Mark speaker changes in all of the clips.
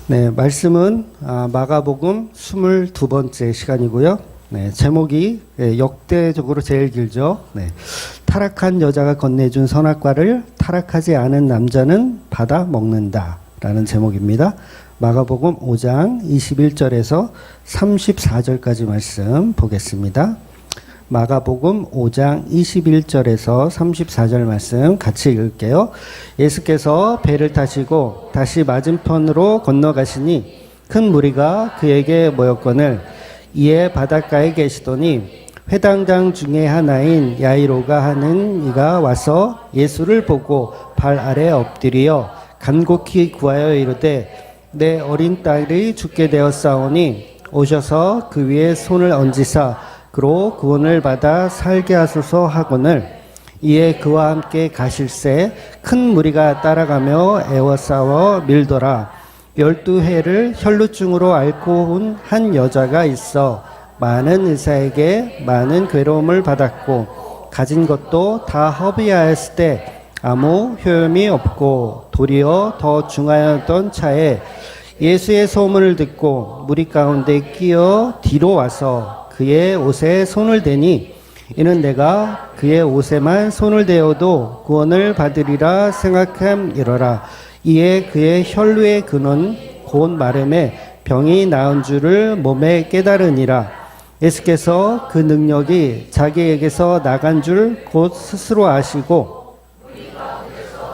Speaker 1: 네, 말씀은 마가복음 22번째 시간이고요. 네, 제목이 역대적으로 제일 길죠. 네, 타락한 여자가 건네준 선악과를 타락하지 않은 남자는 받아 먹는다 라는 제목입니다. 마가복음 5장 21절에서 34절까지 말씀 보겠습니다. 마가복음 5장 21절에서 34절 말씀 같이 읽을게요. 예수께서 배를 타시고 다시 맞은편으로 건너가시니 큰 무리가 그에게 모였거늘 이에 바닷가에 계시더니 회당장 중에 하나인 야이로가 하는 이가 와서 예수를 보고 발 아래 엎드려 간곡히 구하여 이르되 내 어린 딸이 죽게 되었사오니 오셔서 그 위에 손을 얹으사 그로 구원을 받아 살게 하소서 하거늘 이에 그와 함께 가실새 큰 무리가 따라가며 애워싸워 밀더라. 12해를 혈루증으로 앓고 온 한 여자가 있어 많은 의사에게 많은 괴로움을 받았고 가진 것도 다 허비하였을 때 아무 효험이 없고 도리어 더 중하였던 차에 예수의 소문을 듣고 무리 가운데 끼어 뒤로 와서 그의 옷에 손을 대니 이는 내가 그의 옷에만 손을 대어도 구원을 받으리라 생각함이러라. 이에 그의 혈루의 근원 곧 마름에 병이 나은 줄을 몸에 깨달으니라. 예수께서 그 능력이 자기에게서 나간 줄 곧 스스로 아시고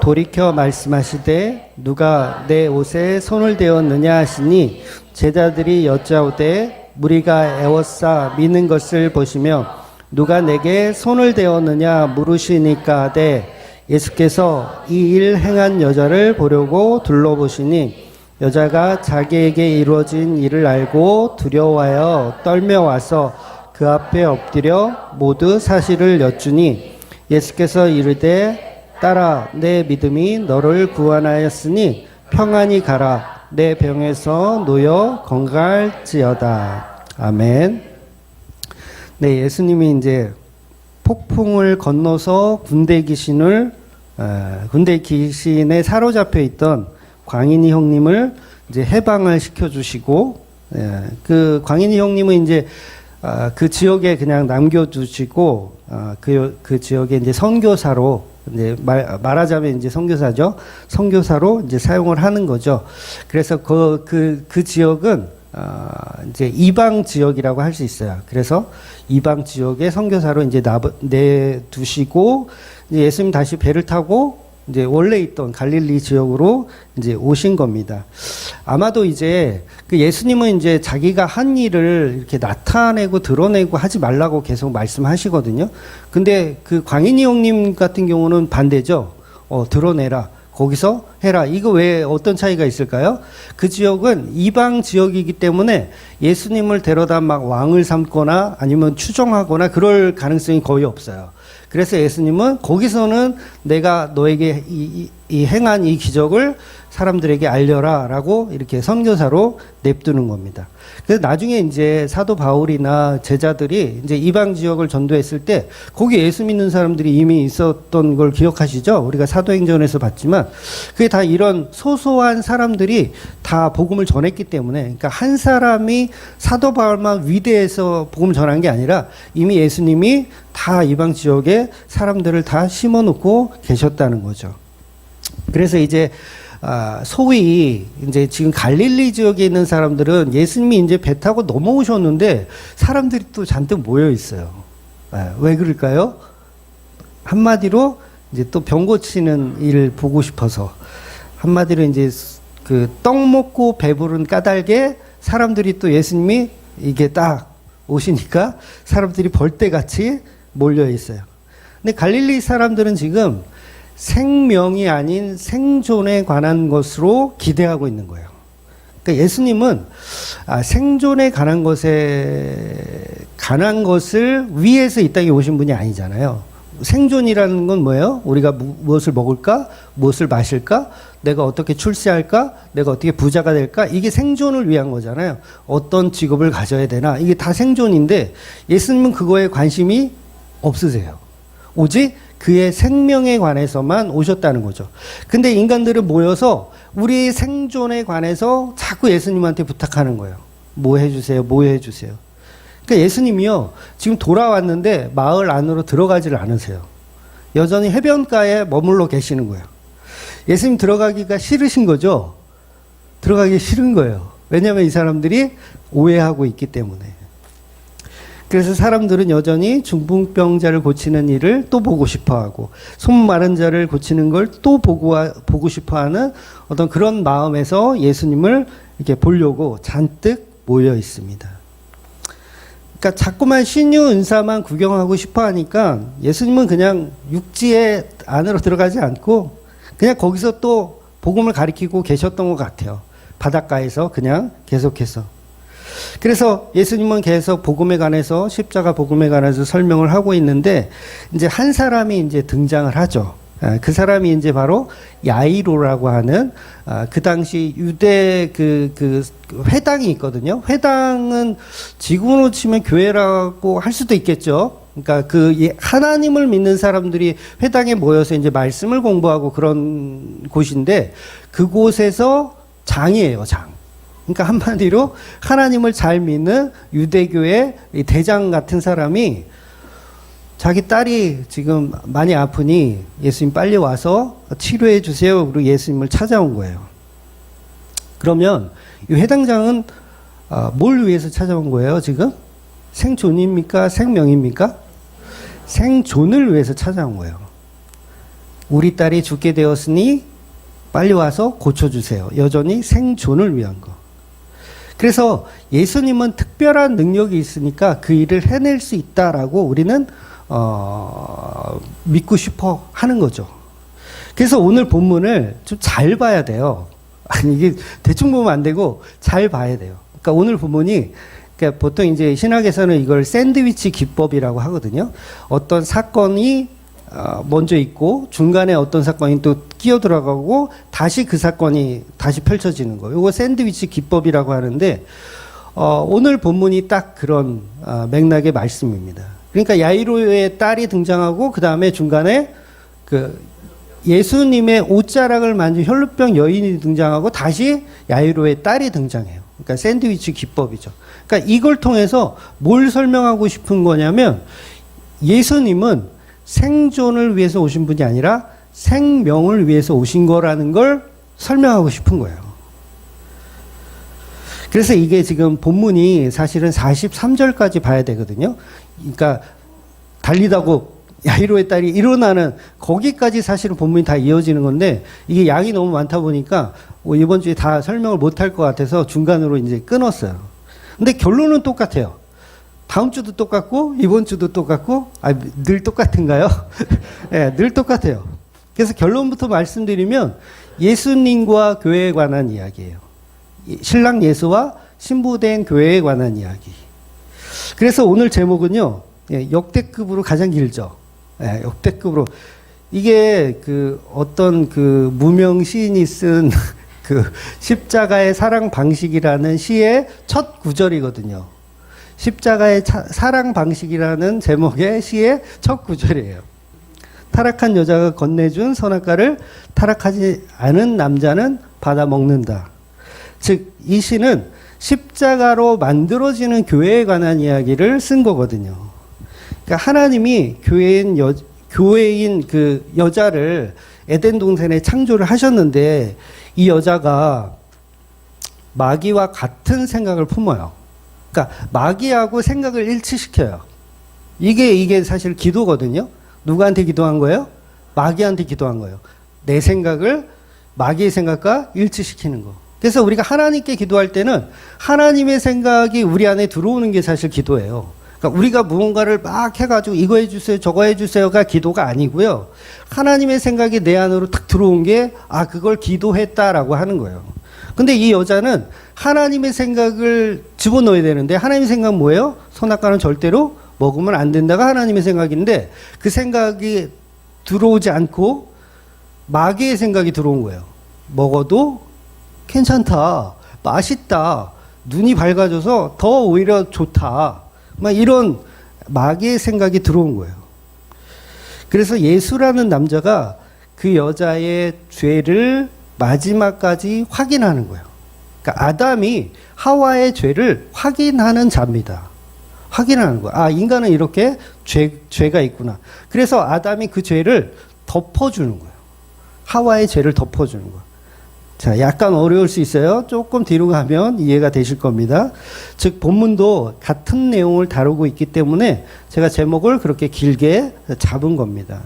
Speaker 1: 돌이켜 말씀하시되 누가 내 옷에 손을 대었느냐 하시니 제자들이 여짜오되 무리가 애워싸 미는 것을 보시며 누가 내게 손을 대었느냐 물으시니까 하되 예수께서 이 일 행한 여자를 보려고 둘러보시니 여자가 자기에게 이루어진 일을 알고 두려워하여 떨며 와서 그 앞에 엎드려 모두 사실을 여쭈니 예수께서 이르되 딸아 내 믿음이 너를 구원하였으니 평안히 가라. 내 병에서 놓여 건강할지어다. 아멘. 네, 예수님이 이제 폭풍을 건너서 군대 귀신에 사로잡혀 있던 광인이 형님을 이제 해방을 시켜주시고, 그 광인이 형님은 이제 그 지역에 그냥 남겨두시고, 그 지역에 이제 선교사로 이제 말하자면 이제 선교사죠. 선교사로 이제 사용을 하는 거죠. 그래서 그 지역은 이제 이방 지역이라고 할 수 있어요. 그래서 이방 지역에 선교사로 이제 내두시고 이제 예수님 다시 배를 타고 이제 원래 있던 갈릴리 지역으로 이제 오신 겁니다. 아마도 이제 그 예수님은 이제 자기가 한 일을 이렇게 나타내고 드러내고 하지 말라고 계속 말씀하시거든요. 근데 그 광인이 형님 같은 경우는 반대죠. 드러내라. 거기서 해라. 이거 왜 어떤 차이가 있을까요? 그 지역은 이방 지역이기 때문에 예수님을 데려다 막 왕을 삼거나 아니면 추종하거나 그럴 가능성이 거의 없어요. 그래서 예수님은 거기서는 내가 너에게 이 행한 이 기적을 사람들에게 알려라 라고 이렇게 선교사로 냅두는 겁니다. 그래서 나중에 이제 사도 바울이나 제자들이 이제 이방 지역을 전도했을 때 거기 예수 믿는 사람들이 이미 있었던 걸 기억하시죠? 우리가 사도행전에서 봤지만 그게 다 이런 소소한 사람들이 다 복음을 전했기 때문에 그러니까 한 사람이 사도 바울만 위대해서 복음을 전한 게 아니라 이미 예수님이 다 이방 지역에 사람들을 다 심어놓고 계셨다는 거죠. 그래서 이제 소위 이제 지금 갈릴리 지역에 있는 사람들은 예수님이 이제 배 타고 넘어오셨는데 사람들이 또 잔뜩 모여 있어요. 왜 그럴까요? 한마디로 이제 또 병 고치는 일을 보고 싶어서 한마디로 이제 그 떡 먹고 배부른 까닭에 사람들이 또 예수님이 이게 딱 오시니까 사람들이 벌떼같이 몰려 있어요. 근데 갈릴리 사람들은 지금 생명이 아닌 생존에 관한 것으로 기대하고 있는 거예요. 그러니까 예수님은 생존에 관한 것을 위해서 이 땅에 오신 분이 아니잖아요. 생존이라는 건 뭐예요? 우리가 무엇을 먹을까? 무엇을 마실까? 내가 어떻게 출세할까? 내가 어떻게 부자가 될까? 이게 생존을 위한 거잖아요. 어떤 직업을 가져야 되나? 이게 다 생존인데 예수님은 그거에 관심이 없으세요. 오직 그의 생명에 관해서만 오셨다는 거죠. 근데 인간들은 모여서 우리 생존에 관해서 자꾸 예수님한테 부탁하는 거예요. 뭐 해주세요, 뭐 해주세요. 그러니까 예수님이요, 지금 돌아왔는데 마을 안으로 들어가지를 않으세요. 여전히 해변가에 머물러 계시는 거예요. 예수님 들어가기가 싫으신 거죠? 들어가기 싫은 거예요. 왜냐하면 이 사람들이 오해하고 있기 때문에. 그래서 사람들은 여전히 중풍병자를 고치는 일을 또 보고 싶어하고, 손 마른 자를 고치는 걸 또 보고 싶어하는 어떤 그런 마음에서 예수님을 이렇게 보려고 잔뜩 모여 있습니다. 그러니까 자꾸만 신유 은사만 구경하고 싶어 하니까 예수님은 그냥 육지에 안으로 들어가지 않고 그냥 거기서 또 복음을 가리키고 계셨던 것 같아요. 바닷가에서 그냥 계속해서. 그래서 예수님은 계속 복음에 관해서, 십자가 복음에 관해서 설명을 하고 있는데, 이제 한 사람이 이제 등장을 하죠. 그 사람이 이제 바로 야이로라고 하는, 그 당시 유대 그 회당이 있거든요. 회당은 지금으로 치면 교회라고 할 수도 있겠죠. 그러니까 하나님을 믿는 사람들이 회당에 모여서 이제 말씀을 공부하고 그런 곳인데, 그곳에서 장이에요, 장. 그러니까 한마디로 하나님을 잘 믿는 유대교의 대장 같은 사람이 자기 딸이 지금 많이 아프니 예수님 빨리 와서 치료해 주세요. 그리고 예수님을 찾아온 거예요. 그러면 이 회당장은 뭘 위해서 찾아온 거예요, 지금? 생존입니까? 생명입니까? 생존을 위해서 찾아온 거예요. 우리 딸이 죽게 되었으니 빨리 와서 고쳐주세요. 여전히 생존을 위한 거. 그래서 예수님은 특별한 능력이 있으니까 그 일을 해낼 수 있다라고 우리는 믿고 싶어 하는 거죠. 그래서 오늘 본문을 좀 잘 봐야 돼요. 아니, 이게 대충 보면 안 되고 잘 봐야 돼요. 그러니까 오늘 본문이, 그러니까 보통 이제 신학에서는 이걸 샌드위치 기법이라고 하거든요. 어떤 사건이 먼저 있고 중간에 어떤 사건이 또 끼어 들어가고 다시 그 사건이 다시 펼쳐지는 거. 이거 샌드위치 기법이라고 하는데, 오늘 본문이 딱 그런 맥락의 말씀입니다. 그러니까 야이로의 딸이 등장하고 그 다음에 중간에 그 예수님의 옷자락을 만진 혈루병 여인이 등장하고 다시 야이로의 딸이 등장해요. 그러니까 샌드위치 기법이죠. 그러니까 이걸 통해서 뭘 설명하고 싶은 거냐면, 예수님은 생존을 위해서 오신 분이 아니라 생명을 위해서 오신 거라는 걸 설명하고 싶은 거예요. 그래서 이게 지금 본문이 사실은 43절까지 봐야 되거든요. 그러니까 달리다고 야이로의 딸이 일어나는 거기까지 사실은 본문이 다 이어지는 건데, 이게 양이 너무 많다 보니까 이번 주에 다 설명을 못할 것 같아서 중간으로 이제 끊었어요. 근데 결론은 똑같아요. 다음 주도 똑같고 이번 주도 똑같고, 늘 똑같은가요? 네, 늘 똑같아요. 그래서 결론부터 말씀드리면 예수님과 교회에 관한 이야기예요. 신랑 예수와 신부된 교회에 관한 이야기. 그래서 오늘 제목은요, 역대급으로 가장 길죠. 역대급으로. 이게 어떤 무명 시인이 쓴 십자가의 사랑 방식이라는 시의 첫 구절이거든요. 십자가의 사랑 방식이라는 제목의 시의 첫 구절이에요. 타락한 여자가 건네준 선악과를 타락하지 않은 남자는 받아 먹는다. 즉, 이 시는 십자가로 만들어지는 교회에 관한 이야기를 쓴 거거든요. 그러니까 하나님이 교회인 그 여자를 에덴 동산에 창조를 하셨는데, 이 여자가 마귀와 같은 생각을 품어요. 그러니까 마귀하고 생각을 일치시켜요. 이게 사실 기도거든요. 누구한테 기도한 거예요? 마귀한테 기도한 거예요. 내 생각을 마귀의 생각과 일치시키는 거. 그래서 우리가 하나님께 기도할 때는 하나님의 생각이 우리 안에 들어오는 게 사실 기도예요. 그러니까 우리가 무언가를 막 해가지고 이거 해주세요, 저거 해주세요가 기도가 아니고요. 하나님의 생각이 내 안으로 탁 들어온 게, 그걸 기도했다라고 하는 거예요. 근데 이 여자는 하나님의 생각을 집어넣어야 되는데, 하나님의 생각 뭐예요? 선악과는 절대로 먹으면 안 된다가 하나님의 생각인데, 그 생각이 들어오지 않고 마귀의 생각이 들어온 거예요. 먹어도 괜찮다, 맛있다, 눈이 밝아져서 더 오히려 좋다, 막 이런 마귀의 생각이 들어온 거예요. 그래서 예수라는 남자가 그 여자의 죄를 마지막까지 확인하는 거예요. 그러니까 아담이 하와의 죄를 확인하는 자입니다. 확인하는 거예요. 아, 인간은 이렇게 죄가 있구나. 그래서 아담이 그 죄를 덮어주는 거예요. 하와의 죄를 덮어주는 거예요. 자, 약간 어려울 수 있어요. 조금 뒤로 가면 이해가 되실 겁니다. 즉, 본문도 같은 내용을 다루고 있기 때문에 제가 제목을 그렇게 길게 잡은 겁니다.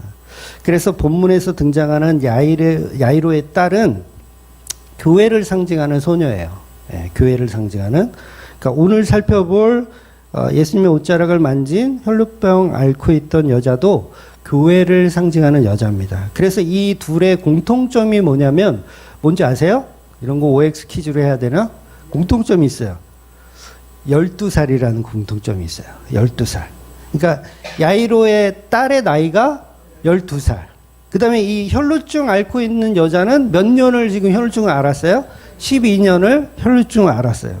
Speaker 1: 그래서 본문에서 등장하는 야이로의 딸은 교회를 상징하는 소녀예요. 네, 교회를 상징하는. 그러니까 오늘 살펴볼 예수님의 옷자락을 만진 혈루병 앓고 있던 여자도 교회를 상징하는 여자입니다. 그래서 이 둘의 공통점이 뭐냐면 뭔지 아세요? 이런 거 OX 퀴즈로 해야 되나? 공통점이 있어요. 12살이라는 공통점이 있어요. 12살. 그러니까 야이로의 딸의 나이가 12살. 그 다음에 이 혈루증 앓고 있는 여자는 몇 년을 지금 혈루증을 앓았어요? 12년을 혈루증을 앓았어요.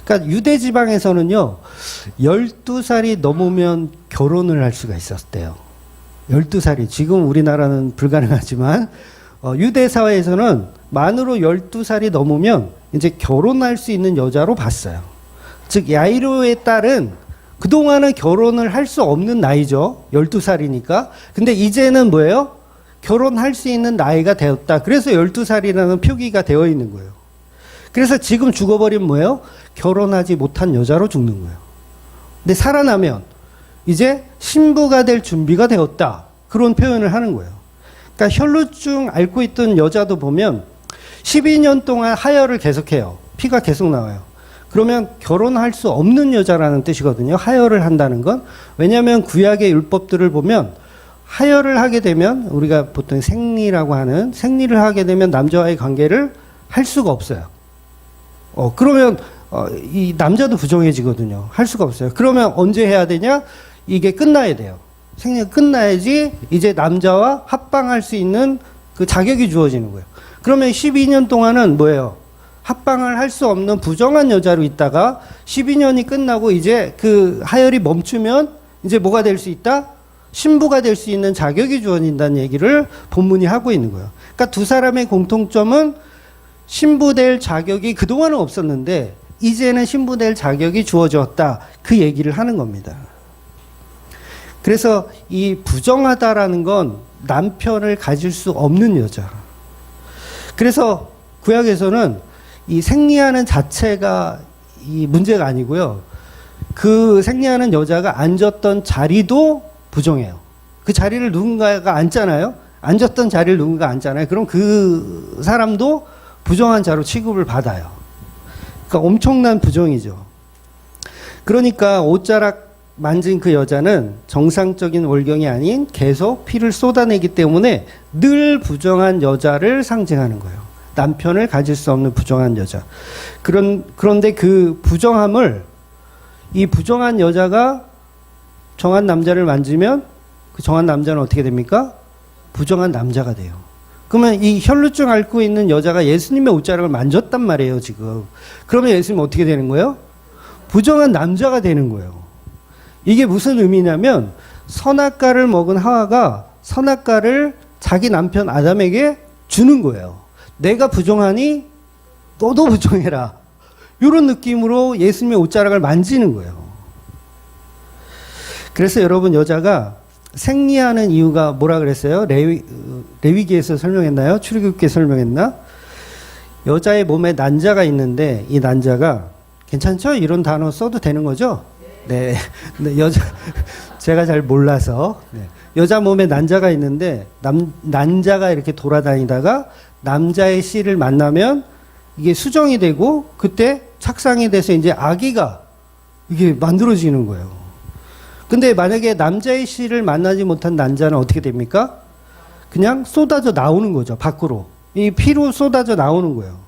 Speaker 1: 그러니까 유대 지방에서는요, 12살이 넘으면 결혼을 할 수가 있었대요. 12살이. 지금 우리나라는 불가능하지만, 유대 사회에서는 만으로 12살이 넘으면 이제 결혼할 수 있는 여자로 봤어요. 즉, 야이로의 딸은 그동안은 결혼을 할 수 없는 나이죠. 12살이니까. 근데 이제는 뭐예요? 결혼할 수 있는 나이가 되었다. 그래서 12살이라는 표기가 되어 있는 거예요. 그래서 지금 죽어버리면 뭐예요? 결혼하지 못한 여자로 죽는 거예요. 근데 살아나면 이제 신부가 될 준비가 되었다. 그런 표현을 하는 거예요. 그러니까 혈루증 앓고 있던 여자도 보면 12년 동안 하혈을 계속해요. 피가 계속 나와요. 그러면 결혼할 수 없는 여자라는 뜻이거든요. 하혈을 한다는 건. 왜냐하면 구약의 율법들을 보면 하혈을 하게 되면 우리가 보통 생리라고 하는 생리를 하게 되면 남자와의 관계를 할 수가 없어요. 그러면 이 남자도 부정해지거든요. 할 수가 없어요. 그러면 언제 해야 되냐? 이게 끝나야 돼요. 생리가 끝나야지 이제 남자와 합방할 수 있는 그 자격이 주어지는 거예요. 그러면 12년 동안은 뭐예요? 합방을 할 수 없는 부정한 여자로 있다가 12년이 끝나고 이제 그 하혈이 멈추면 이제 뭐가 될 수 있다? 신부가 될 수 있는 자격이 주어진다는 얘기를 본문이 하고 있는 거예요. 그러니까 두 사람의 공통점은 신부 될 자격이 그동안은 없었는데 이제는 신부 될 자격이 주어졌다. 그 얘기를 하는 겁니다. 그래서 이 부정하다라는 건 남편을 가질 수 없는 여자. 그래서 구약에서는 이 생리하는 자체가 이 문제가 아니고요. 그 생리하는 여자가 앉았던 자리도 부정해요. 그 자리를 누군가가 앉잖아요. 앉았던 자리를 누군가 앉잖아요. 그럼 그 사람도 부정한 자로 취급을 받아요. 그러니까 엄청난 부정이죠. 그러니까 옷자락 만진 그 여자는 정상적인 월경이 아닌 계속 피를 쏟아내기 때문에 늘 부정한 여자를 상징하는 거예요. 남편을 가질 수 없는 부정한 여자. 그런데 그 부정함을 이 부정한 여자가 정한 남자를 만지면 그 정한 남자는 어떻게 됩니까? 부정한 남자가 돼요. 그러면 이 혈루증 앓고 있는 여자가 예수님의 옷자락을 만졌단 말이에요, 지금. 그러면 예수님 어떻게 되는 거예요? 부정한 남자가 되는 거예요. 이게 무슨 의미냐면 선악과를 먹은 하와가 선악과를 자기 남편 아담에게 주는 거예요. 내가 부정하니 너도 부정해라. 이런 느낌으로 예수님의 옷자락을 만지는 거예요. 그래서 여러분 여자가 생리하는 이유가 뭐라 그랬어요? 레위기에서 설명했나요? 출애굽기에 설명했나? 여자의 몸에 난자가 있는데 이 난자가 괜찮죠? 이런 단어 써도 되는 거죠? 네. 근데 제가 잘 몰라서. 네. 여자 몸에 난자가 있는데 난자가 이렇게 돌아다니다가 남자의 씨를 만나면 이게 수정이 되고 그때 착상이 돼서 이제 아기가 이게 만들어지는 거예요. 근데 만약에 남자의 씨를 만나지 못한 난자는 어떻게 됩니까? 그냥 쏟아져 나오는 거죠, 밖으로. 이 피로 쏟아져 나오는 거예요.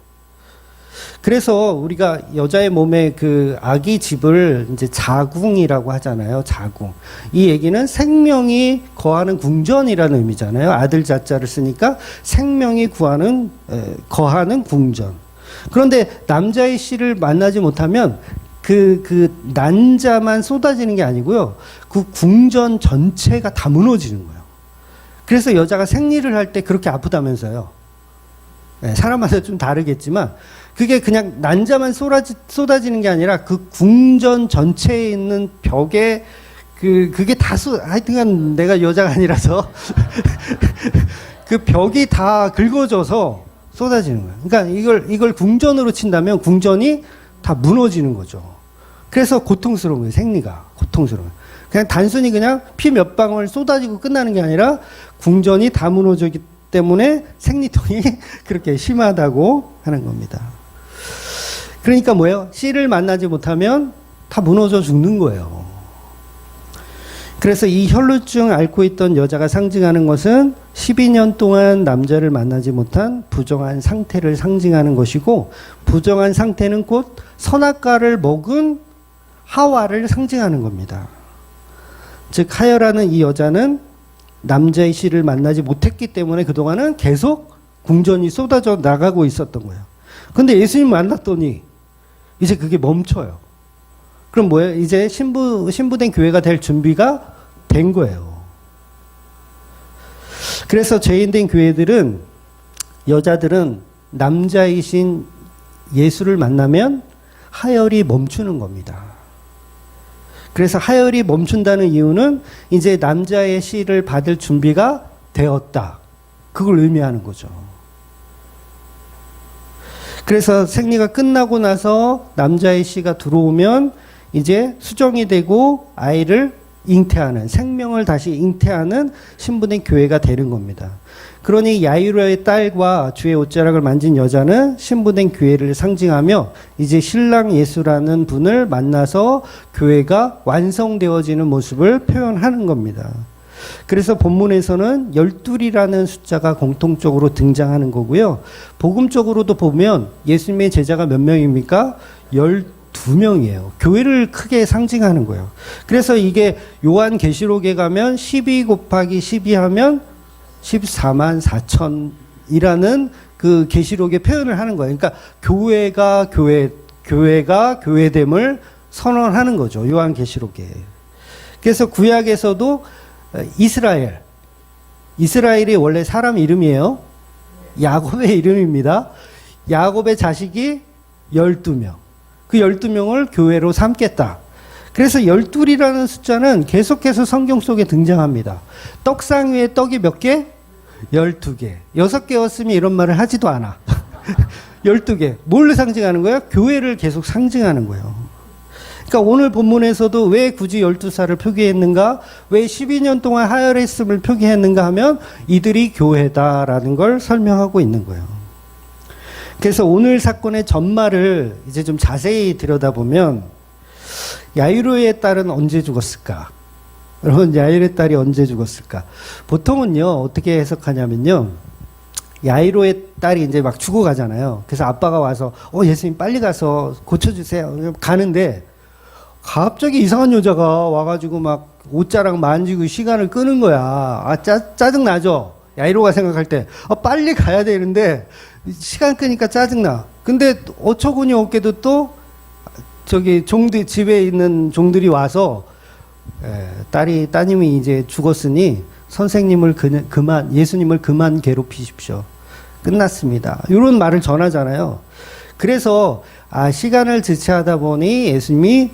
Speaker 1: 그래서 우리가 여자의 몸에 그 아기 집을 이제 자궁이라고 하잖아요, 자궁. 이 얘기는 생명이 거하는 궁전이라는 의미잖아요. 아들 자자를 쓰니까 생명이 거하는 궁전. 그런데 남자의 씨를 만나지 못하면 그 난자만 쏟아지는 게 아니고요. 그 궁전 전체가 다 무너지는 거예요. 그래서 여자가 생리를 할 때 그렇게 아프다면서요. 사람마다 좀 다르겠지만 그게 그냥 난자만 쏟아지는 게 아니라 그 궁전 전체에 있는 벽에 그게 다 하여튼간 내가 여자가 아니라서 그 벽이 다 긁어져서 쏟아지는 거예요. 그러니까 이걸 궁전으로 친다면 궁전이 다 무너지는 거죠. 그래서 고통스러운 거예요. 생리가 고통스러워요. 그냥 단순히 그냥 피 몇 방울 쏟아지고 끝나는 게 아니라 궁전이 다 무너지기 때문에 생리통이 그렇게 심하다고 하는 겁니다. 그러니까 뭐예요? 씨를 만나지 못하면 다 무너져 죽는 거예요. 그래서 이 혈루증 앓고 있던 여자가 상징하는 것은 12년 동안 남자를 만나지 못한 부정한 상태를 상징하는 것이고, 부정한 상태는 곧 선악과를 먹은 하와를 상징하는 겁니다. 즉 하여라는 이 여자는 남자의 씨를 만나지 못했기 때문에 그동안은 계속 궁전이 쏟아져 나가고 있었던 거예요. 근데 예수님 만났더니 이제 그게 멈춰요. 그럼 뭐예요? 이제 신부된 교회가 될 준비가 된 거예요. 그래서 죄인된 교회들은, 여자들은 남자이신 예수를 만나면 하혈이 멈추는 겁니다. 그래서 하혈이 멈춘다는 이유는 이제 남자의 씨를 받을 준비가 되었다. 그걸 의미하는 거죠. 그래서 생리가 끝나고 나서 남자의 씨가 들어오면 이제 수정이 되고 아이를 잉태하는, 생명을 다시 잉태하는 신부된 교회가 되는 겁니다. 그러니 야이로의 딸과 주의 옷자락을 만진 여자는 신부된 교회를 상징하며 이제 신랑 예수라는 분을 만나서 교회가 완성되어지는 모습을 표현하는 겁니다. 그래서 본문에서는 12이라는 숫자가 공통적으로 등장하는 거고요. 복음적으로도 보면 예수님의 제자가 몇 명입니까? 12명이에요. 교회를 크게 상징하는 거예요. 그래서 이게 요한계시록에 가면 12 곱하기 12 하면 14만 4천이라는 그 계시록의 표현을 하는 거예요. 그러니까 교회가 교회됨을 선언하는 거죠. 요한계시록에. 그래서 구약에서도 이스라엘이 원래 사람 이름이에요. 야곱의 이름입니다. 야곱의 자식이 12명. 그 12명을 교회로 삼겠다. 그래서 12이라는 숫자는 계속해서 성경 속에 등장합니다. 떡상 위에 떡이 몇 개? 12개. 6개였으면 이런 말을 하지도 않아. 12개. 뭘 상징하는 거예요? 교회를 계속 상징하는 거예요. 그러니까 오늘 본문에서도 왜 굳이 12살을 표기했는가? 왜 12년 동안 하혈했음을 표기했는가 하면 이들이 교회다라는 걸 설명하고 있는 거예요. 그래서 오늘 사건의 전말을 이제 좀 자세히 들여다보면 야이로의 딸은 언제 죽었을까? 여러분, 야이로의 딸이 언제 죽었을까? 보통은요, 어떻게 해석하냐면요, 야이로의 딸이 이제 막 죽어가잖아요. 그래서 아빠가 와서, 예수님 빨리 가서 고쳐주세요. 가는데, 갑자기 이상한 여자가 와가지고 막 옷자락 만지고 시간을 끄는 거야. 짜증나죠? 야이로가 생각할 때, 빨리 가야 되는데, 시간 끄니까 짜증나. 근데 어처구니 없게도 또, 집에 있는 종들이 와서, 따님이 이제 죽었으니 선생님을 예수님을 그만 괴롭히십시오. 끝났습니다. 이런 말을 전하잖아요. 그래서, 시간을 지체하다 보니 예수님이,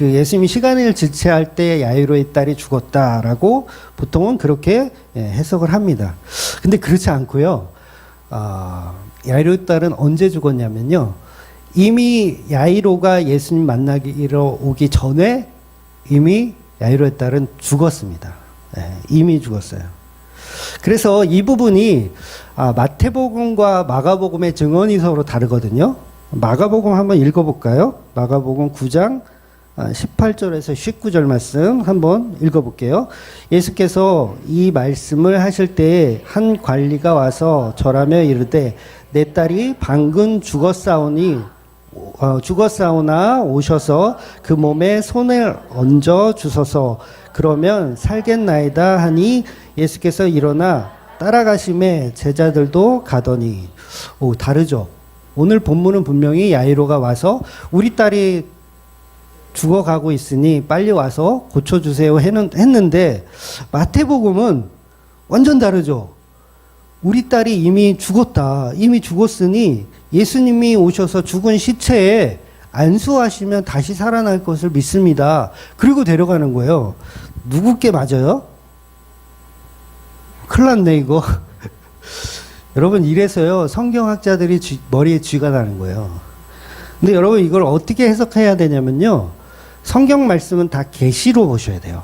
Speaker 1: 예수님이 시간을 지체할 때 야이로의 딸이 죽었다라고 보통은 그렇게 해석을 합니다. 근데 그렇지 않고요. 야이로의 딸은 언제 죽었냐면요. 이미 야이로가 예수님 만나기로 오기 전에 이미 야이로의 딸은 죽었습니다. 이미 죽었어요. 그래서 이 부분이 마태복음과 마가복음의 증언이 서로 다르거든요. 마가복음 한번 읽어볼까요? 마가복음 9장 18절에서 19절 말씀 한번 읽어볼게요. 예수께서 이 말씀을 하실 때 한 관리가 와서 절하며 이르되 내 딸이 방금 죽었사오나 오셔서 그 몸에 손을 얹어 주소서. 그러면 살겠나이다 하니 예수께서 일어나 따라가심에 제자들도 가더니. 다르죠. 오늘 본문은 분명히 야이로가 와서 우리 딸이 죽어가고 있으니 빨리 와서 고쳐주세요 했는데 마태복음은 완전 다르죠. 우리 딸이 이미 죽었다. 이미 죽었으니 예수님이 오셔서 죽은 시체에 안수하시면 다시 살아날 것을 믿습니다. 그리고 데려가는 거예요. 누구께 맞아요? 큰일 났네, 이거. 여러분, 이래서요, 성경학자들이 머리에 쥐가 나는 거예요. 근데 여러분, 이걸 어떻게 해석해야 되냐면요, 성경 말씀은 다 계시로 보셔야 돼요.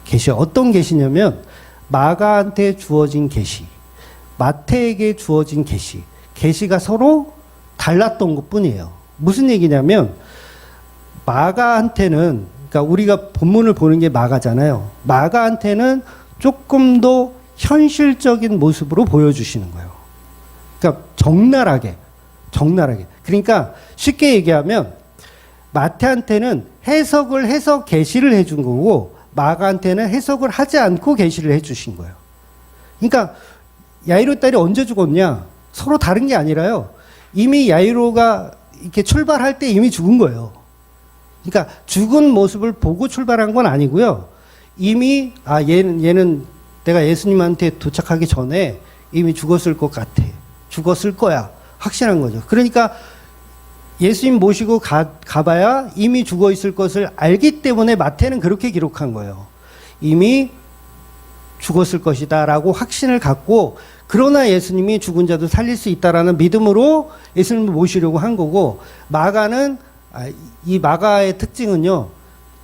Speaker 1: 계시. 어떤 계시냐면, 마가한테 주어진 계시, 마태에게 주어진 계시, 계시가 서로 달랐던 것 뿐이에요. 무슨 얘기냐면, 마가한테는, 그러니까 우리가 본문을 보는 게 마가잖아요. 마가한테는 조금 더 현실적인 모습으로 보여주시는 거예요. 그러니까 적나라하게. 그러니까 쉽게 얘기하면 마태한테는 해석을 해서 계시를 해준 거고 마가한테는 해석을 하지 않고 계시를 해주신 거예요. 그러니까 야이로 딸이 언제 죽었냐? 서로 다른 게 아니라요. 이미 야이로가 이렇게 출발할 때 이미 죽은 거예요. 그러니까 죽은 모습을 보고 출발한 건 아니고요. 이미 얘는 내가 예수님한테 도착하기 전에 이미 죽었을 것 같아. 죽었을 거야. 확신한 거죠. 그러니까 예수님 모시고 가봐야 이미 죽어 있을 것을 알기 때문에 마태는 그렇게 기록한 거예요. 이미 죽었을 것이다 라고 확신을 갖고 그러나 예수님이 죽은 자도 살릴 수 있다라는 믿음으로 예수님을 모시려고 한 거고 마가는 이 마가의 특징은요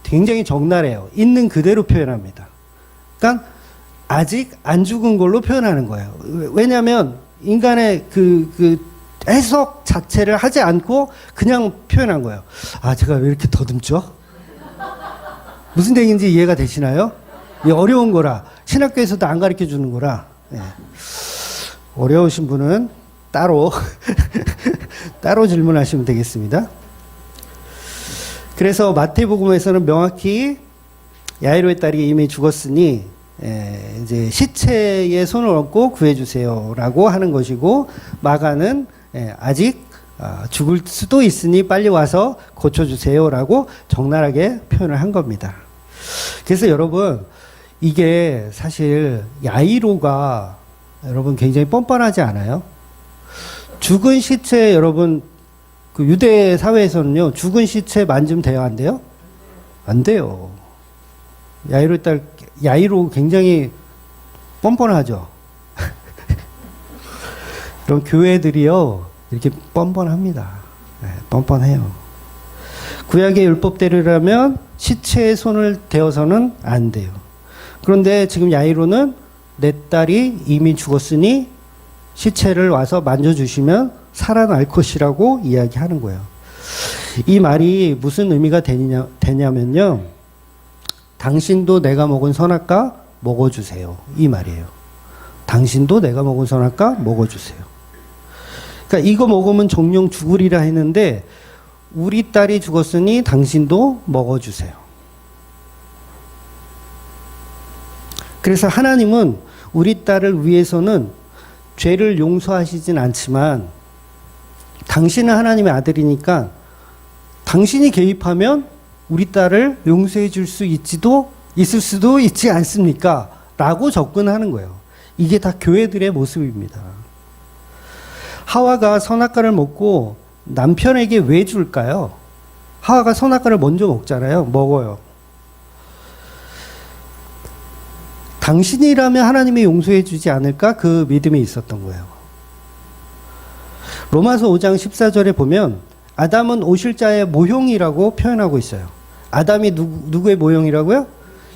Speaker 1: 굉장히 적나라해요. 있는 그대로 표현합니다. 그러니까 아직 안 죽은 걸로 표현하는 거예요. 왜냐하면 인간의 그 해석 자체를 하지 않고 그냥 표현한 거예요. 제가 왜 이렇게 더듬죠? 무슨 얘기인지 이해가 되시나요? 이 어려운 거라 신학교에서도 안 가르쳐 주는 거라 어려우신 분은 따로 질문하시면 되겠습니다. 그래서 마태복음에서는 명확히 야이로의 딸이 이미 죽었으니 이제 시체에 손을 얹고 구해주세요라고 하는 것이고 마가는 아직 죽을 수도 있으니 빨리 와서 고쳐주세요라고 적나라하게 표현을 한 겁니다. 그래서 여러분 이게 사실 야이로가 여러분 굉장히 뻔뻔하지 않아요? 죽은 시체 여러분 그 유대 사회에서는요 죽은 시체 만지면 돼요 안 돼요? 안 돼요. 야이로 굉장히 뻔뻔하죠. 그럼 교회들이요 이렇게 뻔뻔합니다. 뻔뻔해요. 구약의 율법대로라면 시체에 손을 대어서는 안 돼요. 그런데 지금 야이로는 내 딸이 이미 죽었으니 시체를 와서 만져주시면 살아날 것이라고 이야기하는 거예요. 이 말이 무슨 의미가 되냐면요. 당신도 내가 먹은 선악과 먹어주세요. 이 말이에요. 당신도 내가 먹은 선악과 먹어주세요. 그러니까 이거 먹으면 정령 죽으리라 했는데 우리 딸이 죽었으니 당신도 먹어주세요. 그래서 하나님은 우리 딸을 위해서는 죄를 용서하시진 않지만 당신은 하나님의 아들이니까 당신이 개입하면 우리 딸을 용서해 줄 수 있을 수도 있지 않습니까? 라고 접근하는 거예요. 이게 다 교회들의 모습입니다. 하와가 선악과를 먹고 남편에게 왜 줄까요? 하와가 선악과를 먼저 먹잖아요. 먹어요. 당신이라면 하나님이 용서해 주지 않을까? 그 믿음이 있었던 거예요. 로마서 5장 14절에 보면 아담은 오실 자의 모형이라고 표현하고 있어요. 아담이 누구의 모형이라고요?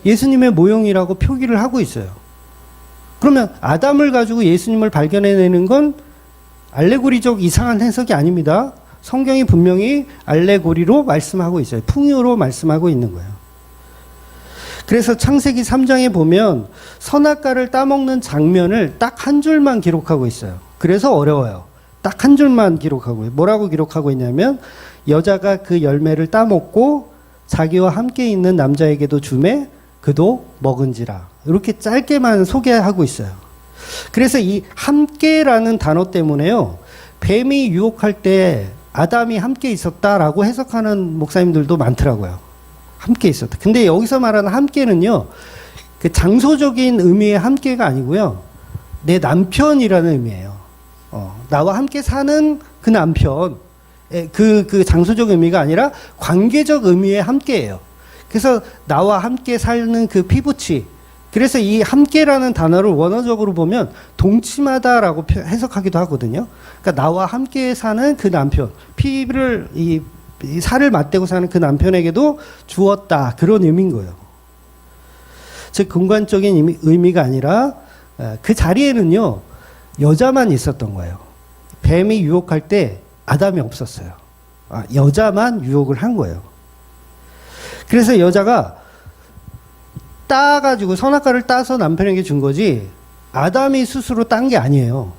Speaker 1: 예수님의 모형이라고 표기를 하고 있어요. 그러면 아담을 가지고 예수님을 발견해내는 건 알레고리적 이상한 해석이 아닙니다. 성경이 분명히 알레고리로 말씀하고 있어요. 풍요로 말씀하고 있는 거예요. 그래서 창세기 3장에 보면 선악과를 따먹는 장면을 딱 한 줄만 기록하고 있어요. 그래서 어려워요. 딱 한 줄만 기록하고 있어요. 뭐라고 기록하고 있냐면 여자가 그 열매를 따먹고 자기와 함께 있는 남자에게도 주매 그도 먹은지라. 이렇게 짧게만 소개하고 있어요. 그래서 이 함께라는 단어 때문에요. 뱀이 유혹할 때 아담이 함께 있었다라고 해석하는 목사님들도 많더라고요. 함께 있었다. 근데 여기서 말하는 함께는요. 그 장소적인 의미의 함께가 아니고요. 내 남편이라는 의미예요. 나와 함께 사는 그 남편. 그 장소적 의미가 아니라 관계적 의미의 함께예요. 그래서 나와 함께 사는 그 피부치. 그래서 이 함께라는 단어를 원어적으로 보면 동침하다라고 해석하기도 하거든요. 그러니까 나와 함께 사는 그 남편, 피를 이 살을 맞대고 사는 그 남편에게도 주었다, 그런 의미인 거예요. 즉 공간적인 의미가 아니라 그 자리에는요 여자만 있었던 거예요. 뱀이 유혹할 때 아담이 없었어요. 여자만 유혹을 한 거예요. 그래서 여자가 따가지고 선악과를 따서 남편에게 준 거지 아담이 스스로 딴 게 아니에요.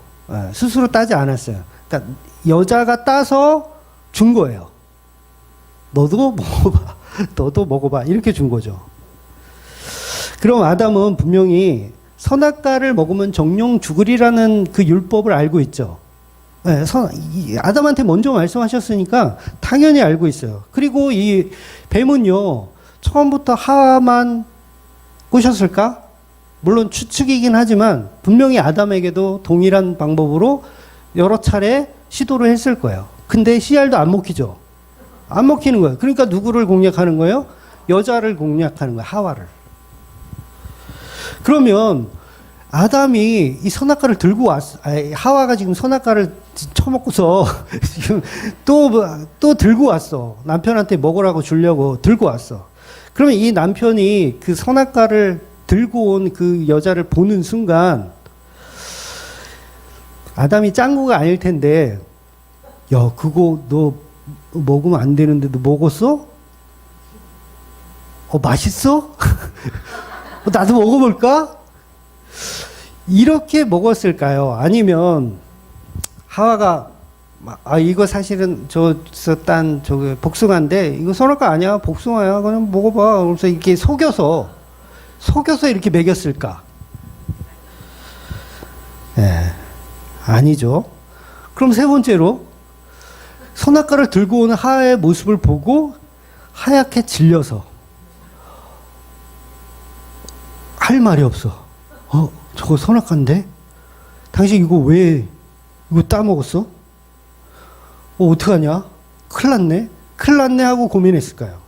Speaker 1: 스스로 따지 않았어요. 그러니까 여자가 따서 준 거예요. 너도 먹어봐. 너도 먹어봐. 이렇게 준 거죠. 그럼 아담은 분명히 선악과를 먹으면 정령 죽으리라는 그 율법을 알고 있죠. 아담한테 먼저 말씀하셨으니까 당연히 알고 있어요. 그리고 이 뱀은요, 처음부터 하와만 꼬셨을까? 물론 추측이긴 하지만 분명히 아담에게도 동일한 방법으로 여러 차례 시도를 했을 거예요. 근데 씨알도 안 먹히죠. 안 먹히는 거예요. 그러니까 누구를 공략하는 거예요? 여자를 공략하는 거예요. 하와를. 그러면 아담이 이 선악과를 들고 하와가 지금 선악과를 처먹고서 지금 또 들고 왔어. 남편한테 먹으라고 주려고 들고 왔어. 그러면 이 남편이 그 선악과를 들고 온 그 여자를 보는 순간 아담이 짱구가 아닐 텐데, 야, 그거 너 먹으면 안 되는데 너 먹었어? 맛있어? 나도 먹어볼까? 이렇게 먹었을까요? 아니면 하와가 이거 사실은 딴 복숭아인데 이거 선악과 아니야, 복숭아야, 그냥 먹어봐. 그래서 이렇게 속여서 이렇게 먹였을까? 아니죠. 그럼 세 번째로 선악과를 들고 오는 하와의 모습을 보고 하얗게 질려서 할 말이 없어. 저거 선악과인데? 당신 이거 따먹었어? 어떡하냐? 큰일 났네 하고 고민했을까요?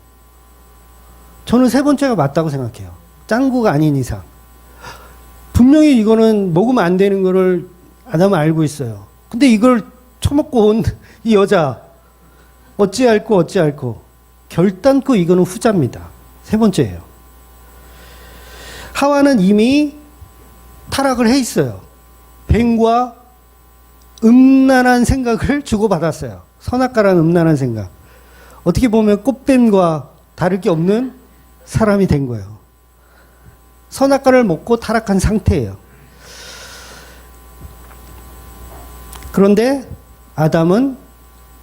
Speaker 1: 저는 세 번째가 맞다고 생각해요. 짱구가 아닌 이상. 분명히 이거는 먹으면 안 되는 거를 아담은 알고 있어요. 근데 이걸 처먹고 온 이 여자, 어찌할꼬. 결단코 이거는 후자입니다. 세 번째예요. 하와는 이미 타락을 해 있어요. 뱀과 음란한 생각을 주고받았어요. 선악과라는 음란한 생각. 어떻게 보면 꽃뱀과 다를 게 없는 사람이 된 거예요. 선악과를 먹고 타락한 상태예요. 그런데 아담은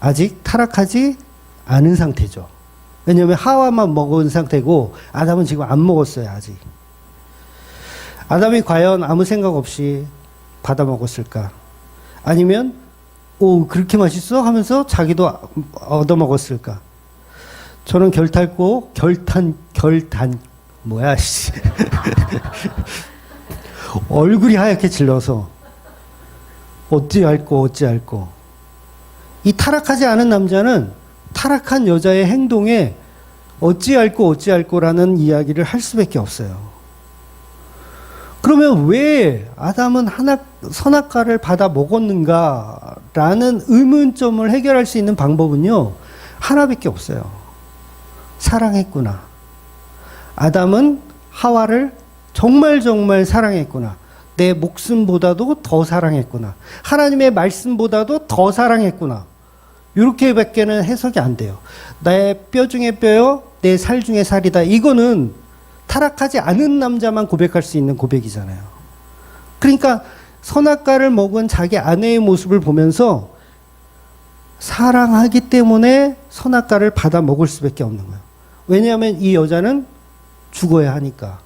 Speaker 1: 아직 타락하지 않은 상태죠. 왜냐하면 하와만 먹은 상태고 아담은 지금 안 먹었어요. 아직. 아담이 과연 아무 생각 없이 받아 먹었을까? 아니면 그렇게 맛있어? 하면서 자기도 얻어 먹었을까? 저는 결단 뭐야 씨. 얼굴이 하얗게 질러서 어찌할꼬. 이 타락하지 않은 남자는 타락한 여자의 행동에 어찌할꼬라는 이야기를 할 수밖에 없어요. 그러면 왜 아담은 선악과를 받아 먹었는가라는 의문점을 해결할 수 있는 방법은요, 하나밖에 없어요. 사랑했구나. 아담은 하와를 정말 사랑했구나. 내 목숨보다도 더 사랑했구나. 하나님의 말씀보다도 더 사랑했구나. 이렇게밖에는 해석이 안 돼요. 나의 뼈 중에 뼈요, 내 살 중에 살이다. 이거는 타락하지 않은 남자만 고백할 수 있는 고백이잖아요. 그러니까 선악과를 먹은 자기 아내의 모습을 보면서 사랑하기 때문에 선악과를 받아 먹을 수밖에 없는 거예요. 왜냐하면 이 여자는 죽어야 하니까.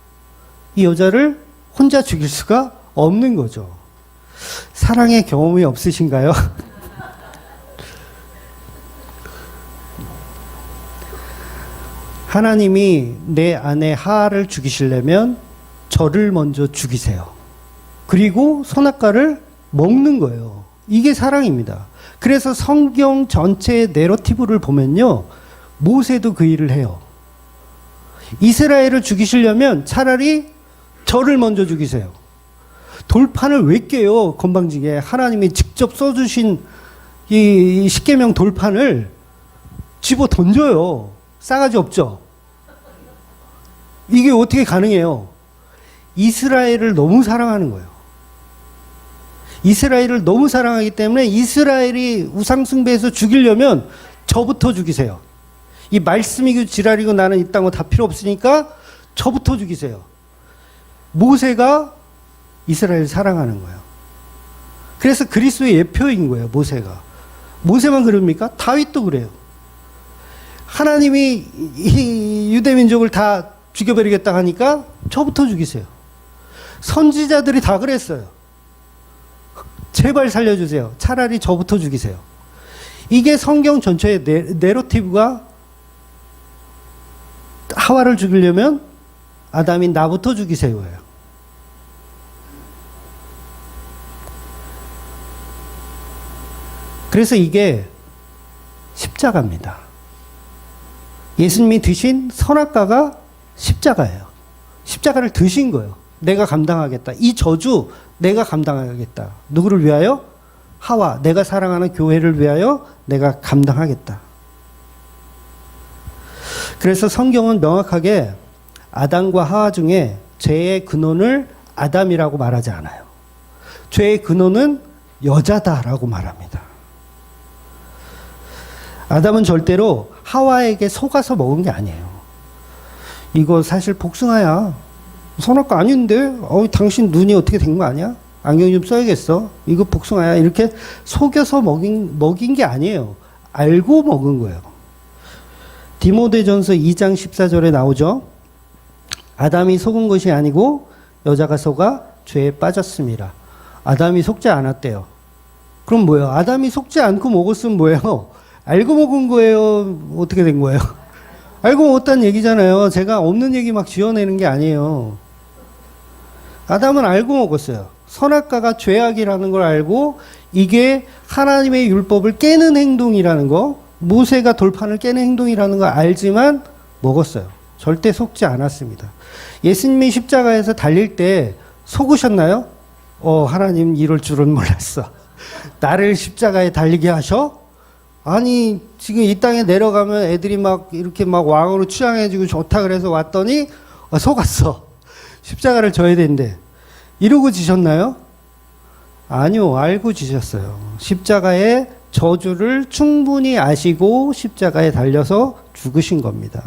Speaker 1: 이 여자를 혼자 죽일 수가 없는 거죠. 사랑의 경험이 없으신가요? 하나님이 내 아내 하하를 죽이시려면 저를 먼저 죽이세요. 그리고 선악과를 먹는 거예요. 이게 사랑입니다. 그래서 성경 전체의 내러티브를 보면요, 모세도 그 일을 해요. 이스라엘을 죽이시려면 차라리 저를 먼저 죽이세요. 돌판을 왜 깨요? 건방지게 하나님이 직접 써주신 이 십계명 돌판을 집어 던져요. 싸가지 없죠? 이게 어떻게 가능해요? 이스라엘을 너무 사랑하는 거예요. 이스라엘을 너무 사랑하기 때문에 이스라엘이 우상숭배해서 죽이려면 저부터 죽이세요. 이 말씀이고 지랄이고 나는 이딴 거 다 필요 없으니까 저부터 죽이세요. 모세가 이스라엘을 사랑하는 거예요. 그래서 그리스도의 예표인 거예요, 모세가. 모세만 그럽니까? 다윗도 그래요. 하나님이 이 유대민족을 다 죽여버리겠다 하니까 저부터 죽이세요. 선지자들이 다 그랬어요. 제발 살려주세요. 차라리 저부터 죽이세요. 이게 성경 전체의 내러티브가 하와를 죽이려면 아담이 나부터 죽이세요예요. 그래서 이게 십자가입니다. 예수님이 드신 선악과가 십자가예요. 십자가를 드신 거예요. 내가 감당하겠다. 이 저주 내가 감당하겠다. 누구를 위하여? 하와, 내가 사랑하는 교회를 위하여 내가 감당하겠다. 그래서 성경은 명확하게 아담과 하와 중에 죄의 근원을 아담이라고 말하지 않아요. 죄의 근원은 여자다라고 말합니다. 아담은 절대로 하와에게 속아서 먹은 게 아니에요. 이거 사실 복숭아야. 선악과 아닌데? 당신 눈이 어떻게 된 거 아니야? 안경 좀 써야겠어. 이거 복숭아야. 이렇게 속여서 먹인 게 아니에요. 알고 먹은 거예요. 디모데전서 2장 14절에 나오죠. 아담이 속은 것이 아니고 여자가 속아 죄에 빠졌습니다. 아담이 속지 않았대요. 그럼 뭐예요? 아담이 속지 않고 먹었으면 뭐예요? 알고 먹은 거예요? 어떻게 된 거예요? 알고 먹었다는 얘기잖아요. 제가 없는 얘기 막 지어내는 게 아니에요. 아담은 알고 먹었어요. 선악과가 죄악이라는 걸 알고 이게 하나님의 율법을 깨는 행동이라는 거, 모세가 돌판을 깨는 행동이라는 걸 알지만 먹었어요. 절대 속지 않았습니다. 예수님이 십자가에서 달릴 때 속으셨나요? 하나님 이럴 줄은 몰랐어. 나를 십자가에 달리게 하셔? 아니, 지금 이 땅에 내려가면 애들이 막 이렇게 막 왕으로 취향해지고 좋다 그래서 왔더니 속았어. 십자가를 져야 되는데. 이러고 지셨나요? 아니요, 알고 지셨어요. 십자가의 저주를 충분히 아시고 십자가에 달려서 죽으신 겁니다.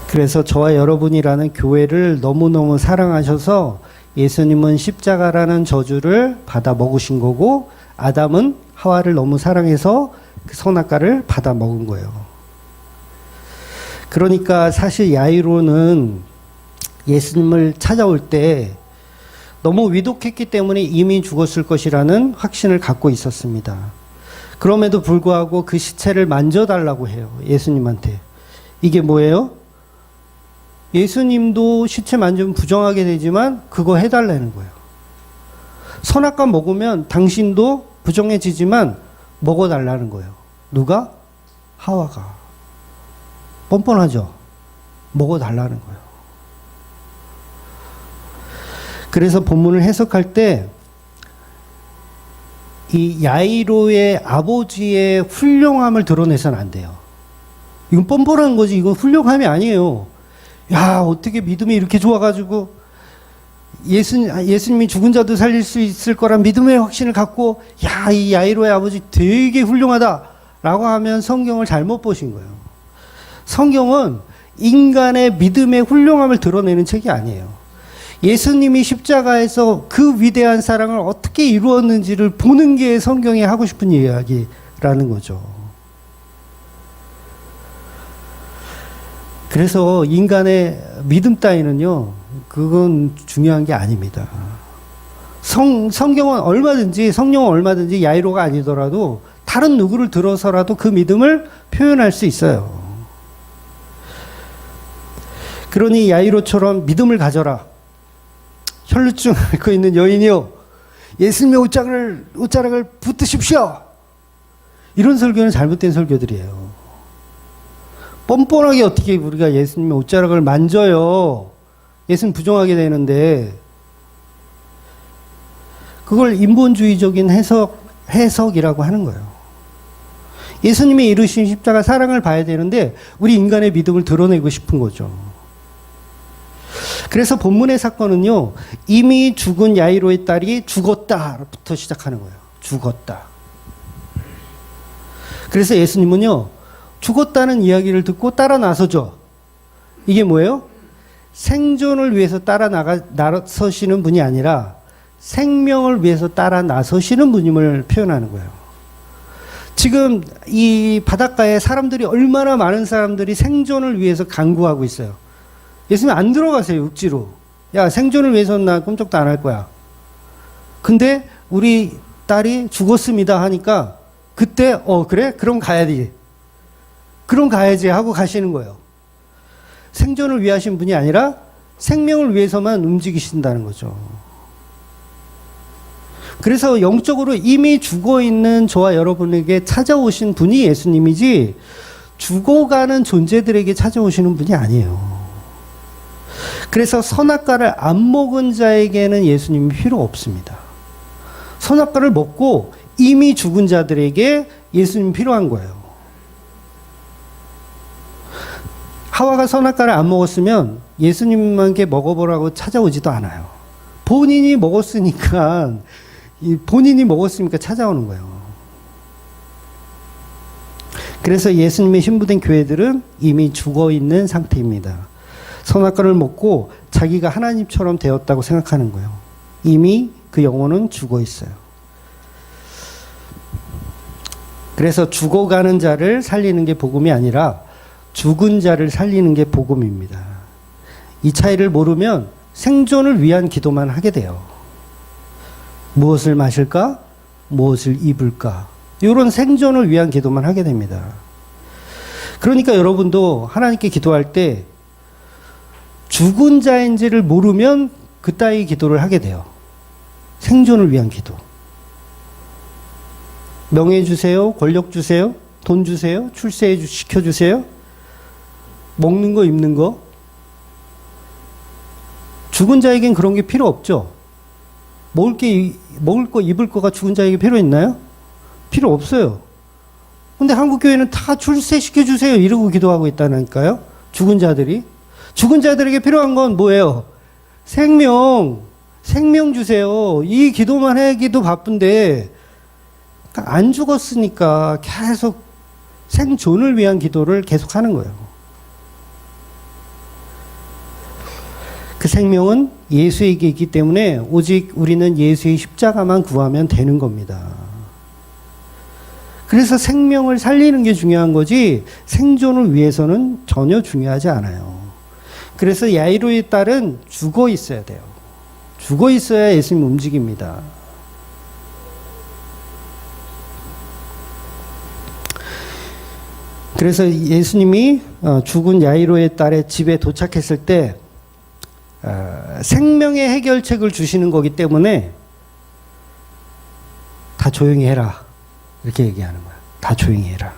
Speaker 1: 그래서 저와 여러분이라는 교회를 너무너무 사랑하셔서 예수님은 십자가라는 저주를 받아 먹으신 거고, 아담은 하와를 너무 사랑해서 그 선악과를 받아 먹은 거예요. 그러니까 사실 야이로는 예수님을 찾아올 때 너무 위독했기 때문에 이미 죽었을 것이라는 확신을 갖고 있었습니다. 그럼에도 불구하고 그 시체를 만져달라고 해요, 예수님한테. 이게 뭐예요? 예수님도 시체 만지면 부정하게 되지만 그거 해달라는 거예요. 선악과 먹으면 당신도 부정해지지만 먹어달라는 거예요. 누가? 하와가. 뻔뻔하죠? 먹어달라는 거예요. 그래서 본문을 해석할 때 이 야이로의 아버지의 훌륭함을 드러내서는 안 돼요. 이건 뻔뻔한 거지. 이건 훌륭함이 아니에요. 야, 어떻게 믿음이 이렇게 좋아가지고 예수님이 죽은 자도 살릴 수 있을 거란 믿음의 확신을 갖고, 야, 이 야이로의 아버지 되게 훌륭하다라고 하면 성경을 잘못 보신 거예요. 성경은 인간의 믿음의 훌륭함을 드러내는 책이 아니에요. 예수님이 십자가에서 그 위대한 사랑을 어떻게 이루었는지를 보는 게 성경이 하고 싶은 이야기라는 거죠. 그래서 인간의 믿음 따위는요, 그건 중요한 게 아닙니다. 성경은 얼마든지, 성령은 얼마든지 야이로가 아니더라도 다른 누구를 들어서라도 그 믿음을 표현할 수 있어요. 그러니 야이로처럼 믿음을 가져라. 혈루증 앓고 있는 여인이요, 예수님의 옷자락을 붙드십시오. 이런 설교는 잘못된 설교들이에요. 뻔뻔하게 어떻게 우리가 예수님의 옷자락을 만져요. 예수님 부정하게 되는데, 그걸 인본주의적인 해석이라고 하는 거예요. 예수님이 이루신 십자가 사랑을 봐야 되는데 우리 인간의 믿음을 드러내고 싶은 거죠. 그래서 본문의 사건은요, 이미 죽은 야이로의 딸이 죽었다부터 시작하는 거예요. 죽었다. 그래서 예수님은요, 죽었다는 이야기를 듣고 따라 나서죠. 이게 뭐예요? 생존을 위해서 따라 나서시는 분이 아니라 생명을 위해서 따라 나서시는 분임을 표현하는 거예요. 지금 이 바닷가에 사람들이, 얼마나 많은 사람들이 생존을 위해서 간구하고 있어요. 예수님 안 들어가세요, 육지로. 야, 생존을 위해서는 나 꿈쩍도 안 할 거야. 근데 우리 딸이 죽었습니다 하니까 그때 그래? 그럼 가야지. 그럼 가야지 하고 가시는 거예요. 생존을 위하신 분이 아니라 생명을 위해서만 움직이신다는 거죠. 그래서 영적으로 이미 죽어있는 저와 여러분에게 찾아오신 분이 예수님이지, 죽어가는 존재들에게 찾아오시는 분이 아니에요. 그래서 선악과를 안 먹은 자에게는 예수님이 필요 없습니다. 선악과를 먹고 이미 죽은 자들에게 예수님이 필요한 거예요. 하와가 선악과를 안 먹었으면 예수님에게 먹어보라고 찾아오지도 않아요. 본인이 먹었으니까 찾아오는 거예요. 그래서 예수님의 신부된 교회들은 이미 죽어 있는 상태입니다. 선악과를 먹고 자기가 하나님처럼 되었다고 생각하는 거예요. 이미 그 영혼은 죽어 있어요. 그래서 죽어가는 자를 살리는 게 복음이 아니라 죽은 자를 살리는 게 복음입니다. 이 차이를 모르면 생존을 위한 기도만 하게 돼요. 무엇을 마실까? 무엇을 입을까? 이런 생존을 위한 기도만 하게 됩니다. 그러니까 여러분도 하나님께 기도할 때 죽은 자인지를 모르면 그따위 기도를 하게 돼요. 생존을 위한 기도. 명예 주세요, 권력 주세요, 돈 주세요, 출세시켜주세요, 먹는 거 입는 거. 죽은 자에겐 그런 게 필요 없죠. 먹을 거 입을 거가 죽은 자에게 필요 있나요? 필요 없어요. 근데 한국교회는 다 출세시켜주세요 이러고 기도하고 있다니까요. 죽은 자들에게 필요한 건 뭐예요? 생명 주세요. 이 기도만 하기도 바쁜데 안 죽었으니까 계속 생존을 위한 기도를 계속 하는 거예요. 그 생명은 예수에게 있기 때문에 오직 우리는 예수의 십자가만 구하면 되는 겁니다. 그래서 생명을 살리는 게 중요한 거지 생존을 위해서는 전혀 중요하지 않아요. 그래서 야이로의 딸은 죽어 있어야 돼요. 죽어 있어야 예수님 움직입니다. 그래서 예수님이 죽은 야이로의 딸의 집에 도착했을 때 생명의 해결책을 주시는 거기 때문에 다 조용히 해라 이렇게 얘기하는 거야. 다 조용히 해라.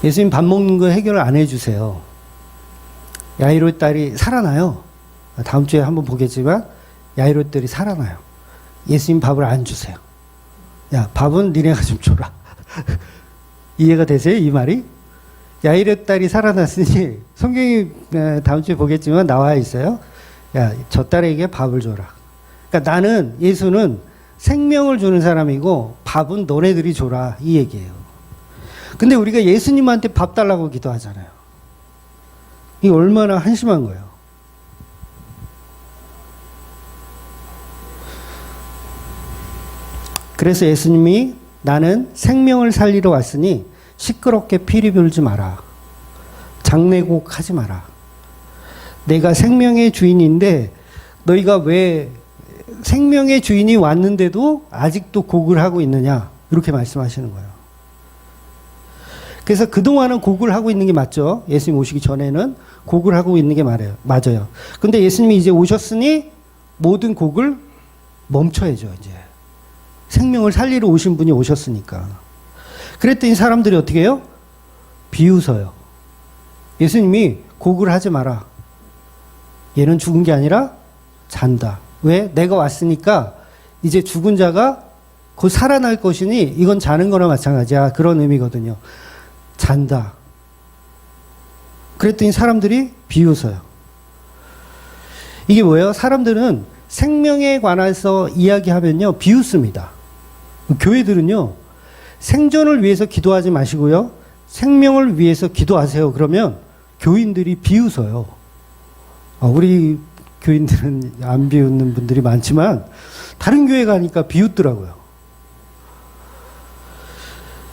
Speaker 1: 예수님 밥 먹는 거 해결을 안 해주세요. 야이로의 딸이 살아나요. 다음 주에 한번 보겠지만 야이로의 딸이 살아나요. 예수님 밥을 안 주세요. 야, 밥은 니네가 좀 줘라. 이해가 되세요? 이 말이? 야이로의 딸이 살아났으니 성경이 다음 주에 보겠지만 나와 있어요. 야, 저 딸에게 밥을 줘라. 그러니까 예수는 생명을 주는 사람이고 밥은 너네들이 줘라 이 얘기예요. 근데 우리가 예수님한테 밥 달라고 기도하잖아요. 이게 얼마나 한심한 거예요. 그래서 예수님이 나는 생명을 살리러 왔으니 시끄럽게 피리 불지 마라. 장례곡 하지 마라. 내가 생명의 주인인데 너희가 왜 생명의 주인이 왔는데도 아직도 곡을 하고 있느냐 이렇게 말씀하시는 거예요. 그래서 그동안은 곡을 하고 있는 게 맞죠. 예수님 오시기 전에는 곡을 하고 있는 게 맞아요. 근데 예수님이 이제 오셨으니 모든 곡을 멈춰야죠, 이제. 생명을 살리러 오신 분이 오셨으니까. 그랬더니 사람들이 어떻게 해요? 비웃어요. 예수님이 곡을 하지 마라. 얘는 죽은 게 아니라 잔다. 왜? 내가 왔으니까 이제 죽은 자가 곧 살아날 것이니 이건 자는 거나 마찬가지야. 그런 의미거든요. 잔다. 그랬더니 사람들이 비웃어요. 이게 뭐예요? 사람들은 생명에 관해서 이야기하면요, 비웃습니다. 교회들은요, 생존을 위해서 기도하지 마시고요, 생명을 위해서 기도하세요. 그러면 교인들이 비웃어요. 우리 교인들은 안 비웃는 분들이 많지만 다른 교회 가니까 비웃더라고요.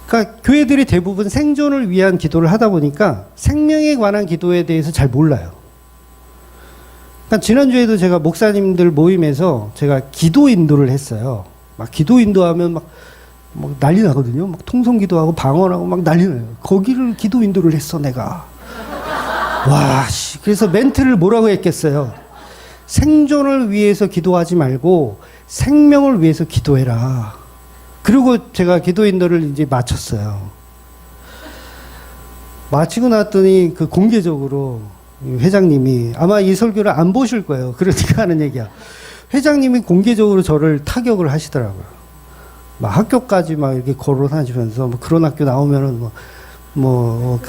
Speaker 1: 그러니까 교회들이 대부분 생존을 위한 기도를 하다 보니까 생명에 관한 기도에 대해서 잘 몰라요. 그러니까 지난주에도 제가 목사님들 모임에서 제가 기도 인도를 했어요. 막 기도 인도하면 막 난리 나거든요. 막 통성 기도하고 방언하고 막 난리 나요. 거기를 기도 인도를 했어, 내가. 와, 씨. 그래서 멘트를 뭐라고 했겠어요? 생존을 위해서 기도하지 말고 생명을 위해서 기도해라. 그리고 제가 기도 인도를 이제 마쳤어요. 마치고 났더니 그 공개적으로 회장님이 아마 이 설교를 안 보실 거예요. 그러니까 하는 얘기야. 회장님이 공개적으로 저를 타격을 하시더라고요. 막 학교까지 막 이렇게 거론하시면서 뭐 그런 학교 나오면은 뭐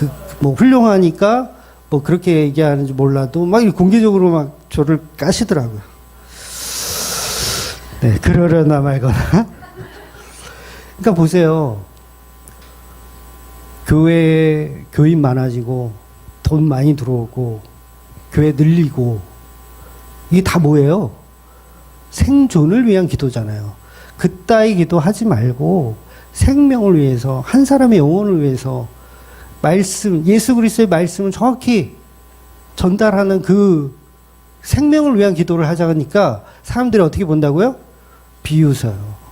Speaker 1: 훌륭하니까 뭐 그렇게 얘기하는지 몰라도 막 공개적으로 막 저를 까시더라고요. 네, 그러려나 말거나. 그러니까 보세요. 교회에 교인 많아지고 돈 많이 들어오고 교회 늘리고 이게 다 뭐예요? 생존을 위한 기도잖아요. 그따위 기도하지 말고 생명을 위해서, 한 사람의 영혼을 위해서 말씀, 예수 그리스도의 말씀을 정확히 전달하는 그 생명을 위한 기도를 하자니까 사람들이 어떻게 본다고요? 비웃어요.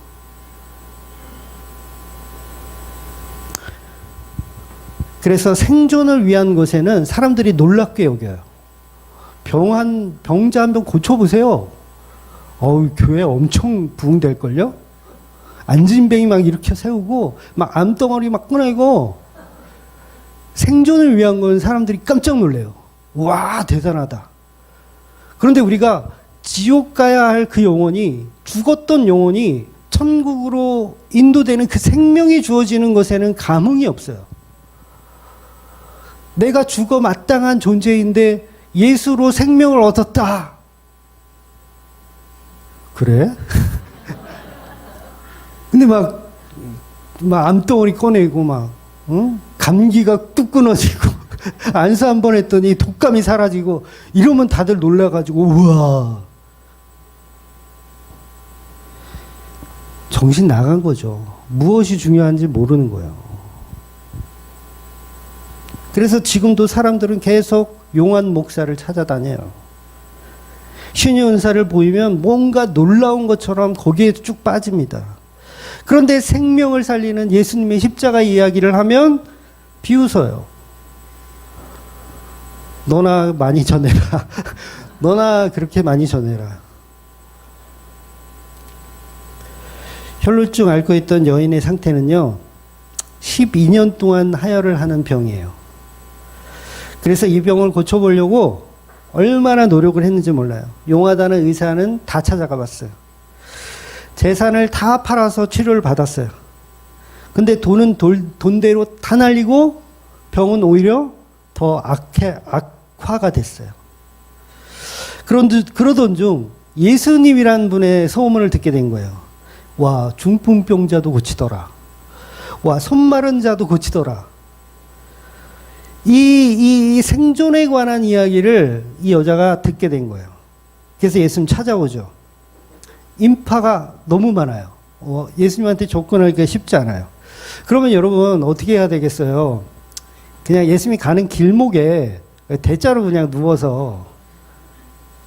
Speaker 1: 그래서 생존을 위한 것에는 사람들이 놀랍게 여겨요. 병자 한 병 고쳐보세요. 교회 엄청 부흥될걸요? 안진뱅이 막 일으켜 세우고, 막 암덩어리 막 꺼내고, 생존을 위한 건 사람들이 깜짝 놀래요. 와, 대단하다. 그런데 우리가 지옥 가야 할 그 영혼이, 죽었던 영혼이 천국으로 인도되는 그 생명이 주어지는 것에는 감흥이 없어요. 내가 죽어 마땅한 존재인데 예수로 생명을 얻었다. 그래? 근데 막 암덩어리 꺼내고 감기가 뚝 끊어지고 안수 한 번 했더니 독감이 사라지고 이러면 다들 놀라가지고 우와. 정신 나간 거죠. 무엇이 중요한지 모르는 거예요. 그래서 지금도 사람들은 계속 용한 목사를 찾아다녀요. 신의 은사를 보이면 뭔가 놀라운 것처럼 거기에 쭉 빠집니다. 그런데 생명을 살리는 예수님의 십자가 이야기를 하면 비웃어요. 너나 많이 전해라. 너나 그렇게 많이 전해라. 혈루증 앓고 있던 여인의 상태는요, 12년 동안 하혈을 하는 병이에요. 그래서 이 병을 고쳐보려고 얼마나 노력을 했는지 몰라요. 용하다는 의사는 다 찾아가 봤어요. 재산을 다 팔아서 치료를 받았어요. 근데 돈은 돈대로 다 날리고 병은 오히려 더 악화가 됐어요. 그러던 중 예수님이란 분의 소문을 듣게 된 거예요. 와, 중풍병자도 고치더라. 와, 손 마른 자도 고치더라. 이 생존에 관한 이야기를 이 여자가 듣게 된 거예요. 그래서 예수님 찾아오죠. 인파가 너무 많아요. 예수님한테 접근하기가 쉽지 않아요. 그러면 여러분 어떻게 해야 되겠어요? 그냥 예수님이 가는 길목에 대자로 그냥 누워서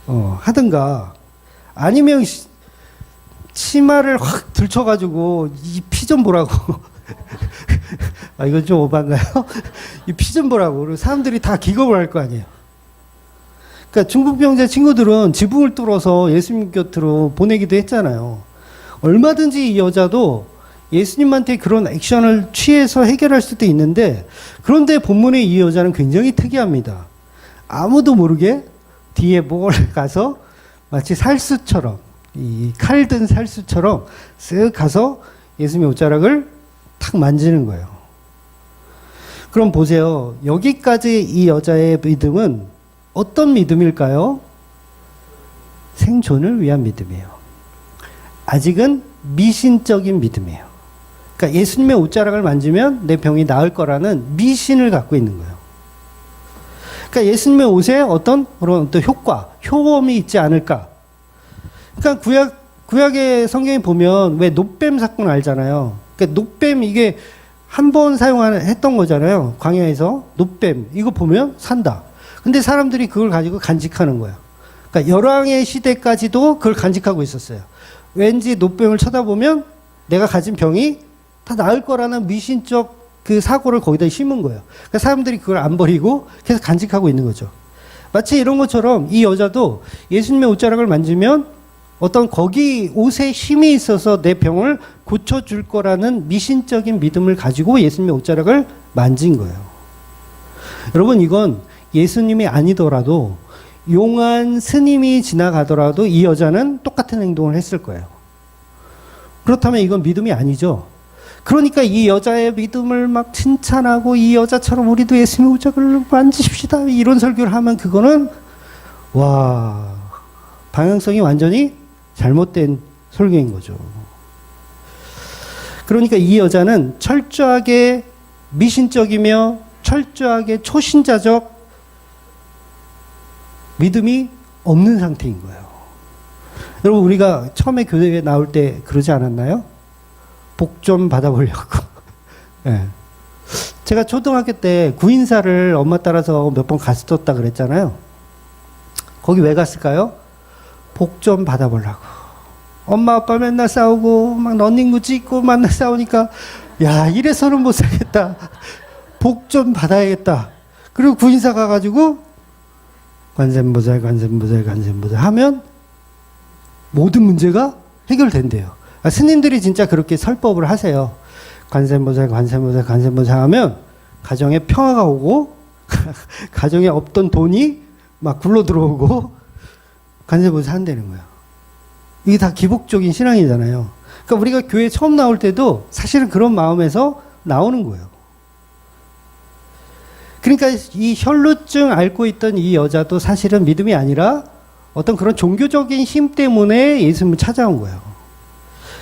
Speaker 1: 하든가, 아니면 치마를 확 들쳐가지고 이 피 좀 보라고 아, 이건 좀 오반가요? 이 피 좀 보라고. 그리고 사람들이 다 기겁을 할 거 아니에요. 그러니까 중국 병자 친구들은 지붕을 뚫어서 예수님 곁으로 보내기도 했잖아요. 얼마든지 이 여자도 예수님한테 그런 액션을 취해서 해결할 수도 있는데, 그런데 본문의 이 여자는 굉장히 특이합니다. 아무도 모르게 뒤에 뭘 가서 마치 살수처럼, 이 칼 든 살수처럼 쓱 가서 예수님의 옷자락을 탁 만지는 거예요. 그럼 보세요. 여기까지 이 여자의 믿음은 어떤 믿음일까요? 생존을 위한 믿음이에요. 아직은 미신적인 믿음이에요. 그러니까 예수님의 옷자락을 만지면 내 병이 나을 거라는 미신을 갖고 있는 거예요. 그러니까 예수님의 옷에 어떤 그런 어떤 효과, 효험이 있지 않을까. 그러니까 구약의 성경에 보면 왜 놋뱀 사건 알잖아요. 그러니까 놋뱀 이게 한 번 사용했던 거잖아요. 광야에서 놋뱀 이거 보면 산다. 근데 사람들이 그걸 가지고 간직하는 거예요. 그러니까 열왕의 시대까지도 그걸 간직하고 있었어요. 왠지 놋뱀을 쳐다보면 내가 가진 병이 다 나을 거라는 미신적 그 사고를 거기다 심은 거예요. 그러니까 사람들이 그걸 안 버리고 계속 간직하고 있는 거죠. 마치 이런 것처럼 이 여자도 예수님의 옷자락을 만지면 어떤 거기 옷에 힘이 있어서 내 병을 고쳐줄 거라는 미신적인 믿음을 가지고 예수님의 옷자락을 만진 거예요. 여러분, 이건 예수님이 아니더라도 용한 스님이 지나가더라도 이 여자는 똑같은 행동을 했을 거예요. 그렇다면 이건 믿음이 아니죠. 그러니까 이 여자의 믿음을 막 칭찬하고 이 여자처럼 우리도 예수님의 옷자락을 만지십시다 이런 설교를 하면 그거는 와, 방향성이 완전히 잘못된 설교인 거죠. 그러니까 이 여자는 철저하게 미신적이며 철저하게 초신자적 믿음이 없는 상태인 거예요. 여러분, 우리가 처음에 교회에 나올 때 그러지 않았나요? 복 좀 받아보려고. 네. 제가 초등학교 때 구인사를 엄마 따라서 몇 번 갔었다 그랬잖아요. 거기 왜 갔을까요? 복 좀 받아보려고. 엄마 아빠 맨날 싸우고 막 런닝구 찍고 맨날 싸우니까 야, 이래서는 못 살겠다. 복 좀 받아야겠다. 그리고 구인사 가가지고 관세음보살 하면 모든 문제가 해결된대요. 스님들이 진짜 그렇게 설법을 하세요. 관세음보살 하면 가정에 평화가 오고 가정에 없던 돈이 막 굴러 들어오고 관세음보살 한다는 거예요. 이게 다 기복적인 신앙이잖아요. 그러니까 우리가 교회 처음 나올 때도 사실은 그런 마음에서 나오는 거예요. 그러니까 이 혈루증 앓고 있던 이 여자도 사실은 믿음이 아니라 어떤 그런 종교적인 힘 때문에 예수님을 찾아온 거예요.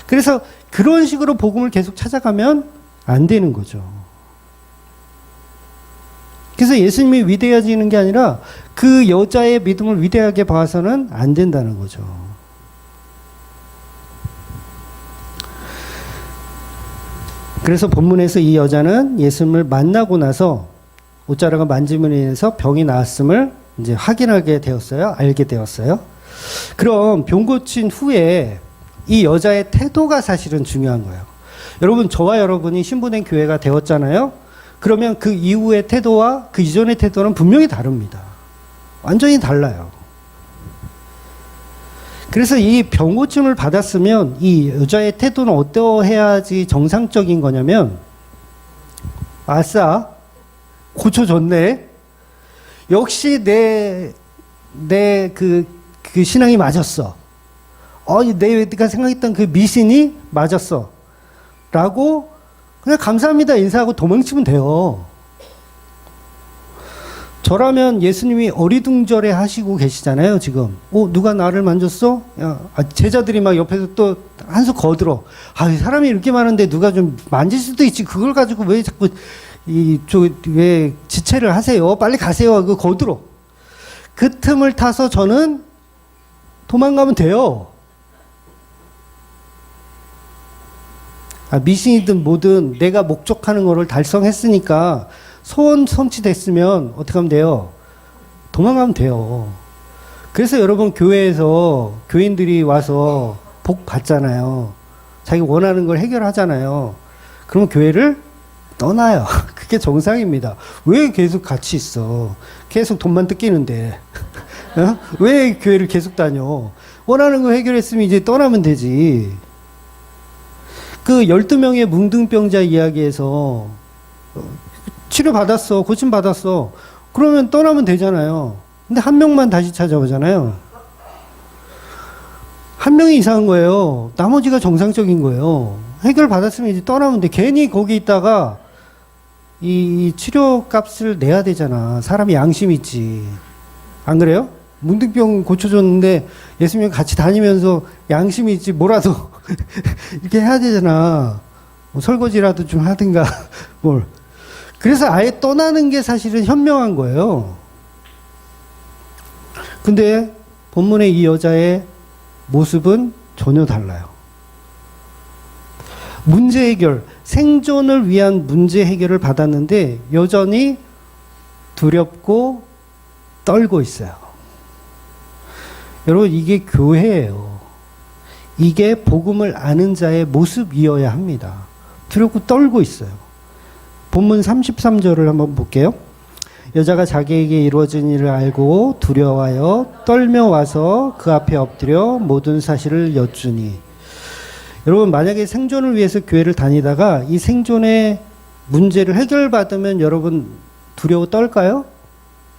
Speaker 1: 그래서 그런 식으로 복음을 계속 찾아가면 안 되는 거죠. 그래서 예수님이 위대해지는 게 아니라 그 여자의 믿음을 위대하게 봐서는 안 된다는 거죠. 그래서 본문에서 이 여자는 예수님을 만나고 나서 옷자락을 만짐으로 인해서 병이 나았음을 이제 확인하게 되었어요. 알게 되었어요. 그럼 병 고친 후에 이 여자의 태도가 사실은 중요한 거예요. 여러분, 저와 여러분이 신부된 교회가 되었잖아요. 그러면 그 이후의 태도와 그 이전의 태도는 분명히 다릅니다. 완전히 달라요. 그래서 이 병고침을 받았으면 이 여자의 태도는 어떠해야지 정상적인 거냐면, 아싸, 고쳐줬네. 역시 내 그 신앙이 맞았어. 내가 생각했던 그 미신이 맞았어. 라고 그냥 감사합니다 인사하고 도망치면 돼요. 저라면 예수님이 어리둥절해 하시고 계시잖아요, 지금. 누가 나를 만졌어? 제자들이 막 옆에서 또 한 수 거들어. 사람이 이렇게 많은데 누가 좀 만질 수도 있지. 그걸 가지고 왜 자꾸 왜 지체를 하세요? 빨리 가세요. 그거 거들어. 그 틈을 타서 저는 도망가면 돼요. 미신이든 뭐든 내가 목적하는 거를 달성했으니까 소원 성취됐으면 어떻게 하면 돼요? 도망가면 돼요. 그래서 여러분 교회에서 교인들이 와서 복 받잖아요. 자기 원하는 걸 해결하잖아요. 그럼 교회를 떠나요. 그게 정상입니다. 왜 계속 같이 있어? 계속 돈만 뜯기는데. 어? 왜 교회를 계속 다녀? 원하는 거 해결했으면 이제 떠나면 되지. 그 12명의 뭉둥병자 이야기에서 치료받았어. 고침받았어. 그러면 떠나면 되잖아요. 근데 한 명만 다시 찾아오잖아요. 한 명이 이상한 거예요. 나머지가 정상적인 거예요. 해결받았으면 이제 떠나면 돼. 괜히 거기 있다가 이 치료 값을 내야 되잖아. 사람이 양심 있지. 안 그래요? 문득병 고쳐줬는데 예수님 같이 다니면서 양심이 있지 뭐라도 이렇게 해야 되잖아. 뭐 설거지라도 좀 하든가 뭘. 그래서 아예 떠나는 게 사실은 현명한 거예요. 근데 본문의 이 여자의 모습은 전혀 달라요. 문제 해결, 생존을 위한 문제 해결을 받았는데 여전히 두렵고 떨고 있어요. 여러분, 이게 교회예요. 이게 복음을 아는 자의 모습이어야 합니다. 두렵고 떨고 있어요. 본문 33절을 한번 볼게요. 여자가 자기에게 이루어진 일을 알고 두려워하여 떨며 와서 그 앞에 엎드려 모든 사실을 여쭈니. 여러분, 만약에 생존을 위해서 교회를 다니다가 이 생존의 문제를 해결받으면 여러분 두려워 떨까요?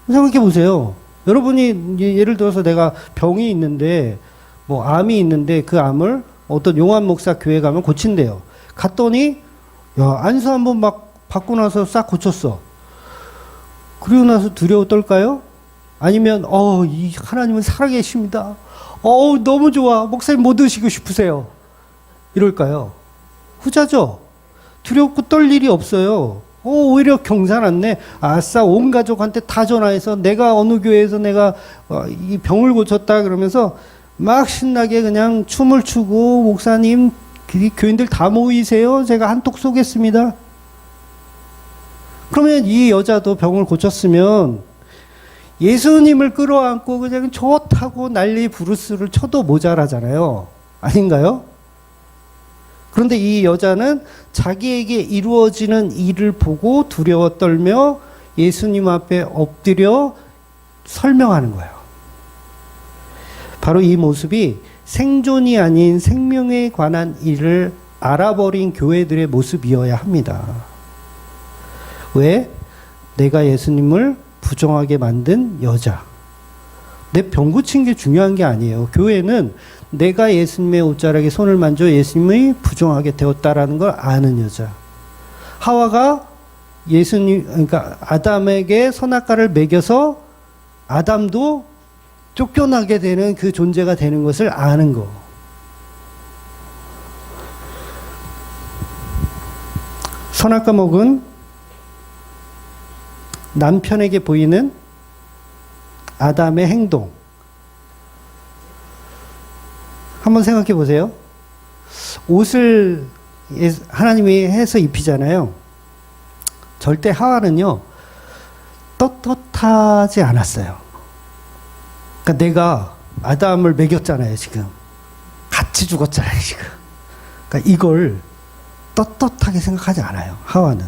Speaker 1: 생각해 보세요. 여러분이 예를 들어서 내가 병이 있는데 뭐 암이 있는데 그 암을 어떤 용환 목사 교회 가면 고친대요. 갔더니 야, 안수 한번 막 받고 나서 싹 고쳤어. 그리고 나서 두려워 떨까요? 아니면 이 하나님은 살아계십니다. 너무 좋아. 목사님 뭐 드시고 싶으세요? 이럴까요? 후자죠. 두렵고 떨 일이 없어요. 오히려 경사났네. 아싸, 온 가족한테 다 전화해서 내가 어느 교회에서 내가 이 병을 고쳤다 그러면서 막 신나게 그냥 춤을 추고 목사님, 교인들 다 모이세요. 제가 한턱 쏘겠습니다. 그러면 이 여자도 병을 고쳤으면 예수님을 끌어안고 그냥 좋다고 난리 부르스를 쳐도 모자라잖아요. 아닌가요? 그런데 이 여자는 자기에게 이루어지는 일을 보고 두려워 떨며 예수님 앞에 엎드려 설명하는 거예요. 바로 이 모습이 생존이 아닌 생명에 관한 일을 알아버린 교회들의 모습이어야 합니다. 왜? 내가 예수님을 부정하게 만든 여자. 내 병 고친 게 중요한 게 아니에요. 교회는 내가 예수님의 옷자락에 손을 만져 예수님이 부정하게 되었다라는 걸 아는 여자. 하와가 그러니까 아담에게 선악과를 먹여서 아담도 쫓겨나게 되는 그 존재가 되는 것을 아는 거. 선악과 먹은 남편에게 보이는 아담의 행동. 한번 생각해 보세요. 옷을 하나님이 해서 입히잖아요. 절대 하와는요, 떳떳하지 않았어요. 그러니까 내가 아담을 먹였잖아요, 지금. 같이 죽었잖아요, 지금. 그러니까 이걸 떳떳하게 생각하지 않아요, 하와는.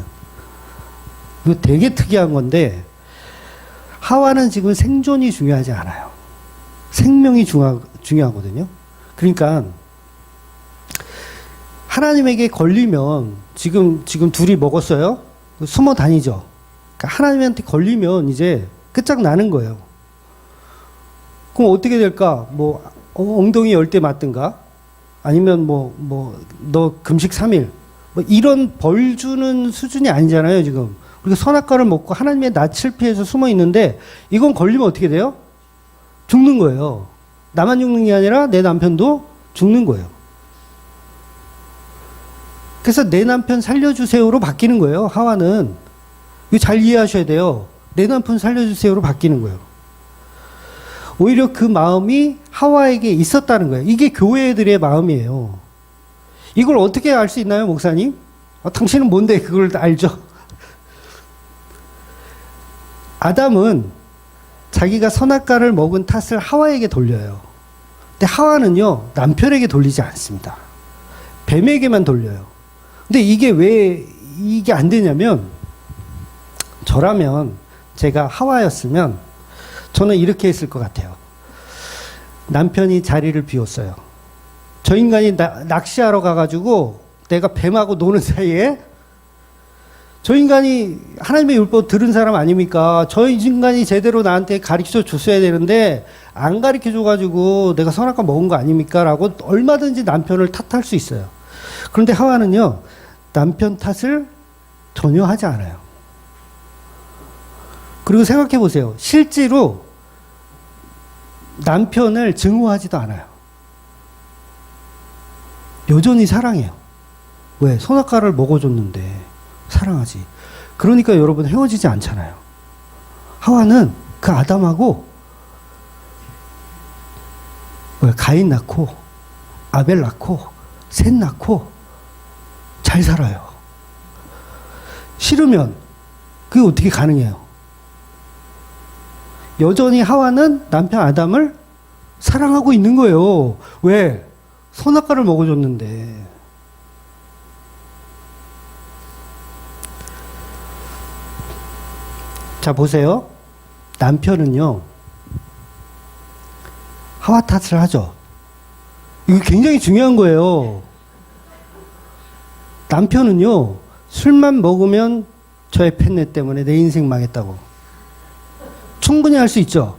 Speaker 1: 이거 되게 특이한 건데, 하와는 지금 생존이 중요하지 않아요. 생명이 중요하거든요. 그러니까 하나님에게 걸리면 지금 둘이 먹었어요. 숨어 다니죠. 그러니까 하나님한테 걸리면 이제 끝장나는 거예요. 그럼 어떻게 될까? 뭐 엉덩이 10대 맞든가 아니면 너 금식 3일 뭐 이런 벌 주는 수준이 아니잖아요, 지금. 우리가 선악과를 먹고 하나님의 낯을 피해서 숨어 있는데 이건 걸리면 어떻게 돼요? 죽는 거예요. 나만 죽는 게 아니라 내 남편도 죽는 거예요. 그래서 내 남편 살려주세요로 바뀌는 거예요, 하와는. 이거 잘 이해하셔야 돼요. 내 남편 살려주세요로 바뀌는 거예요. 오히려 그 마음이 하와에게 있었다는 거예요. 이게 교회들의 마음이에요. 이걸 어떻게 알 수 있나요, 목사님? 당신은 뭔데 그걸 알죠? 아담은 자기가 선악과를 먹은 탓을 하와에게 돌려요. 근데 하와는요, 남편에게 돌리지 않습니다. 뱀에게만 돌려요. 근데 이게 왜 이게 안 되냐면, 저라면, 제가 하와였으면, 저는 이렇게 했을 것 같아요. 남편이 자리를 비웠어요. 저 인간이 낚시하러 가가지고, 내가 뱀하고 노는 사이에, 저 인간이 하나님의 율법 들은 사람 아닙니까? 저 인간이 제대로 나한테 가르쳐 줬어야 되는데 안 가르쳐 줘가지고 내가 선악과 먹은 거 아닙니까? 라고 얼마든지 남편을 탓할 수 있어요. 그런데 하와는요, 남편 탓을 전혀 하지 않아요. 그리고 생각해 보세요. 실제로 남편을 증오하지도 않아요. 여전히 사랑해요. 왜? 선악과를 먹어줬는데 사랑하지. 그러니까 여러분 헤어지지 않잖아요. 하와는 그 아담하고 가인 낳고 아벨 낳고 셋 낳고 잘 살아요. 싫으면 그게 어떻게 가능해요? 여전히 하와는 남편 아담을 사랑하고 있는 거예요. 왜? 선악과를 먹어줬는데. 자, 보세요. 남편은요, 하와 탓을 하죠. 이게 굉장히 중요한 거예요. 남편은요, 술만 먹으면 저의 팬네 때문에 내 인생 망했다고. 충분히 할 수 있죠.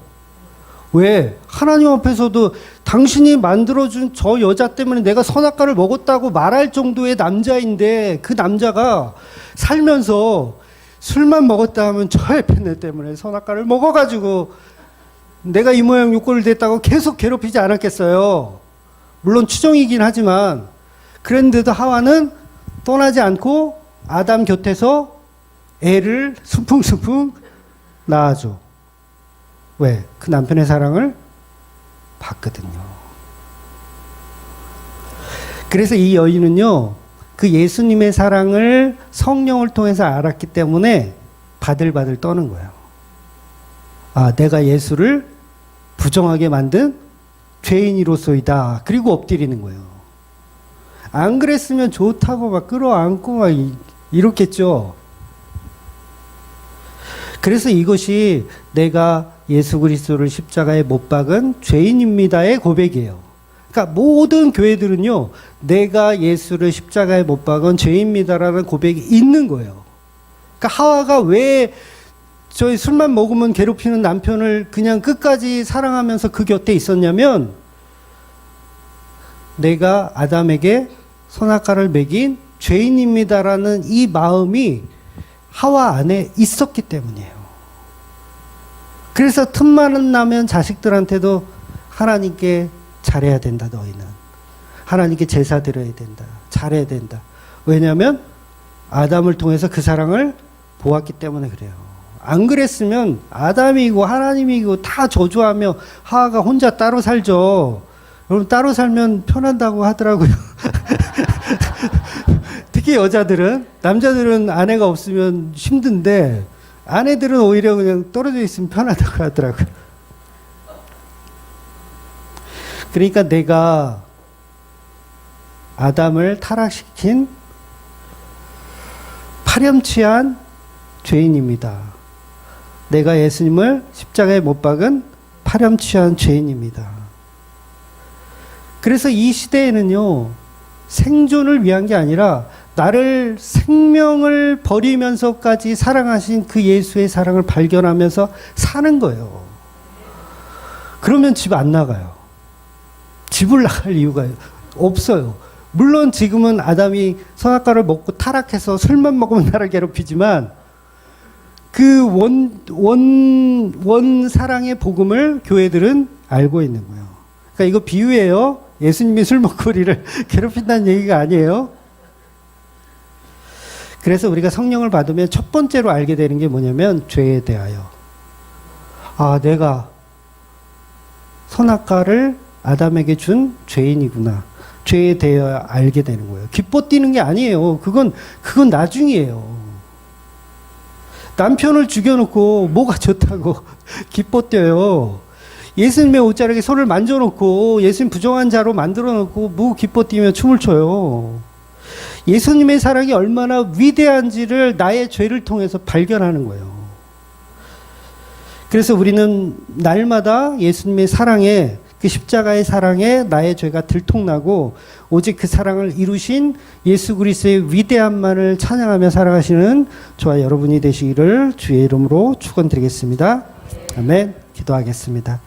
Speaker 1: 왜? 하나님 앞에서도 당신이 만들어준 저 여자 때문에 내가 선악과를 먹었다고 말할 정도의 남자인데, 그 남자가 살면서 술만 먹었다 하면 저의 팬네 때문에 선악과를 먹어가지고 내가 이 모양 요꼴을 됐다고 계속 괴롭히지 않았겠어요. 물론 추정이긴 하지만, 그런데도 하와는 떠나지 않고 아담 곁에서 애를 숨풍숨풍 낳아줘. 왜? 그 남편의 사랑을 받거든요. 그래서 이 여인은요, 그 예수님의 사랑을 성령을 통해서 알았기 때문에 바들바들 떠는 거예요. 아, 내가 예수를 부정하게 만든 죄인이로소이다. 그리고 엎드리는 거예요. 안 그랬으면 좋다고 막 끌어안고 막 이렇겠죠. 그래서 이것이 내가 예수 그리스도를 십자가에 못 박은 죄인입니다의 고백이에요. 그러니까 모든 교회들은요, 내가 예수를 십자가에 못 박은 죄인입니다라는 고백이 있는 거예요. 그러니까 하와가 왜 저희 술만 먹으면 괴롭히는 남편을 그냥 끝까지 사랑하면서 그 곁에 있었냐면, 내가 아담에게 선악과를 먹인 죄인입니다라는 이 마음이 하와 안에 있었기 때문이에요. 그래서 틈만 나면 자식들한테도 하나님께 잘해야 된다, 너희는. 하나님께 제사 드려야 된다. 잘해야 된다. 왜냐하면 아담을 통해서 그 사랑을 보았기 때문에 그래요. 안 그랬으면 아담이고 하나님이고 다 저주하며 하와가 혼자 따로 살죠. 여러분, 따로 살면 편한다고 하더라고요. 특히 여자들은, 남자들은 아내가 없으면 힘든데 아내들은 오히려 그냥 떨어져 있으면 편하다고 하더라고요. 그러니까 내가 아담을 타락시킨 파렴치한 죄인입니다. 내가 예수님을 십자가에 못 박은 파렴치한 죄인입니다. 그래서 이 시대에는요, 생존을 위한 게 아니라 나를 생명을 버리면서까지 사랑하신 그 예수의 사랑을 발견하면서 사는 거예요. 그러면 집 안 나가요. 집을 나갈 이유가 없어요. 물론 지금은 아담이 선악과를 먹고 타락해서 술만 먹으면 나를 괴롭히지만, 그 원 사랑의 복음을 교회들은 알고 있는 거예요. 그러니까 이거 비유예요. 예수님이 술 먹고 우리를 괴롭힌다는 얘기가 아니에요. 그래서 우리가 성령을 받으면 첫 번째로 알게 되는 게 뭐냐면, 죄에 대하여. 아, 내가 선악과를 아담에게 준 죄인이구나. 죄에 대하여 알게 되는 거예요. 기뻐 뛰는 게 아니에요. 그건 나중이에요. 남편을 죽여놓고 뭐가 좋다고 기뻐 뛰어요. 예수님의 옷자락에 손을 만져놓고 예수님 부정한 자로 만들어놓고 뭐 기뻐 뛰며 춤을 춰요. 예수님의 사랑이 얼마나 위대한지를 나의 죄를 통해서 발견하는 거예요. 그래서 우리는 날마다 예수님의 사랑에, 그 십자가의 사랑에 나의 죄가 들통나고 오직 그 사랑을 이루신 예수 그리스도의 위대함만을 찬양하며 살아가시는 저와 여러분이 되시기를 주의 이름으로 축원드리겠습니다. 아멘. 기도하겠습니다.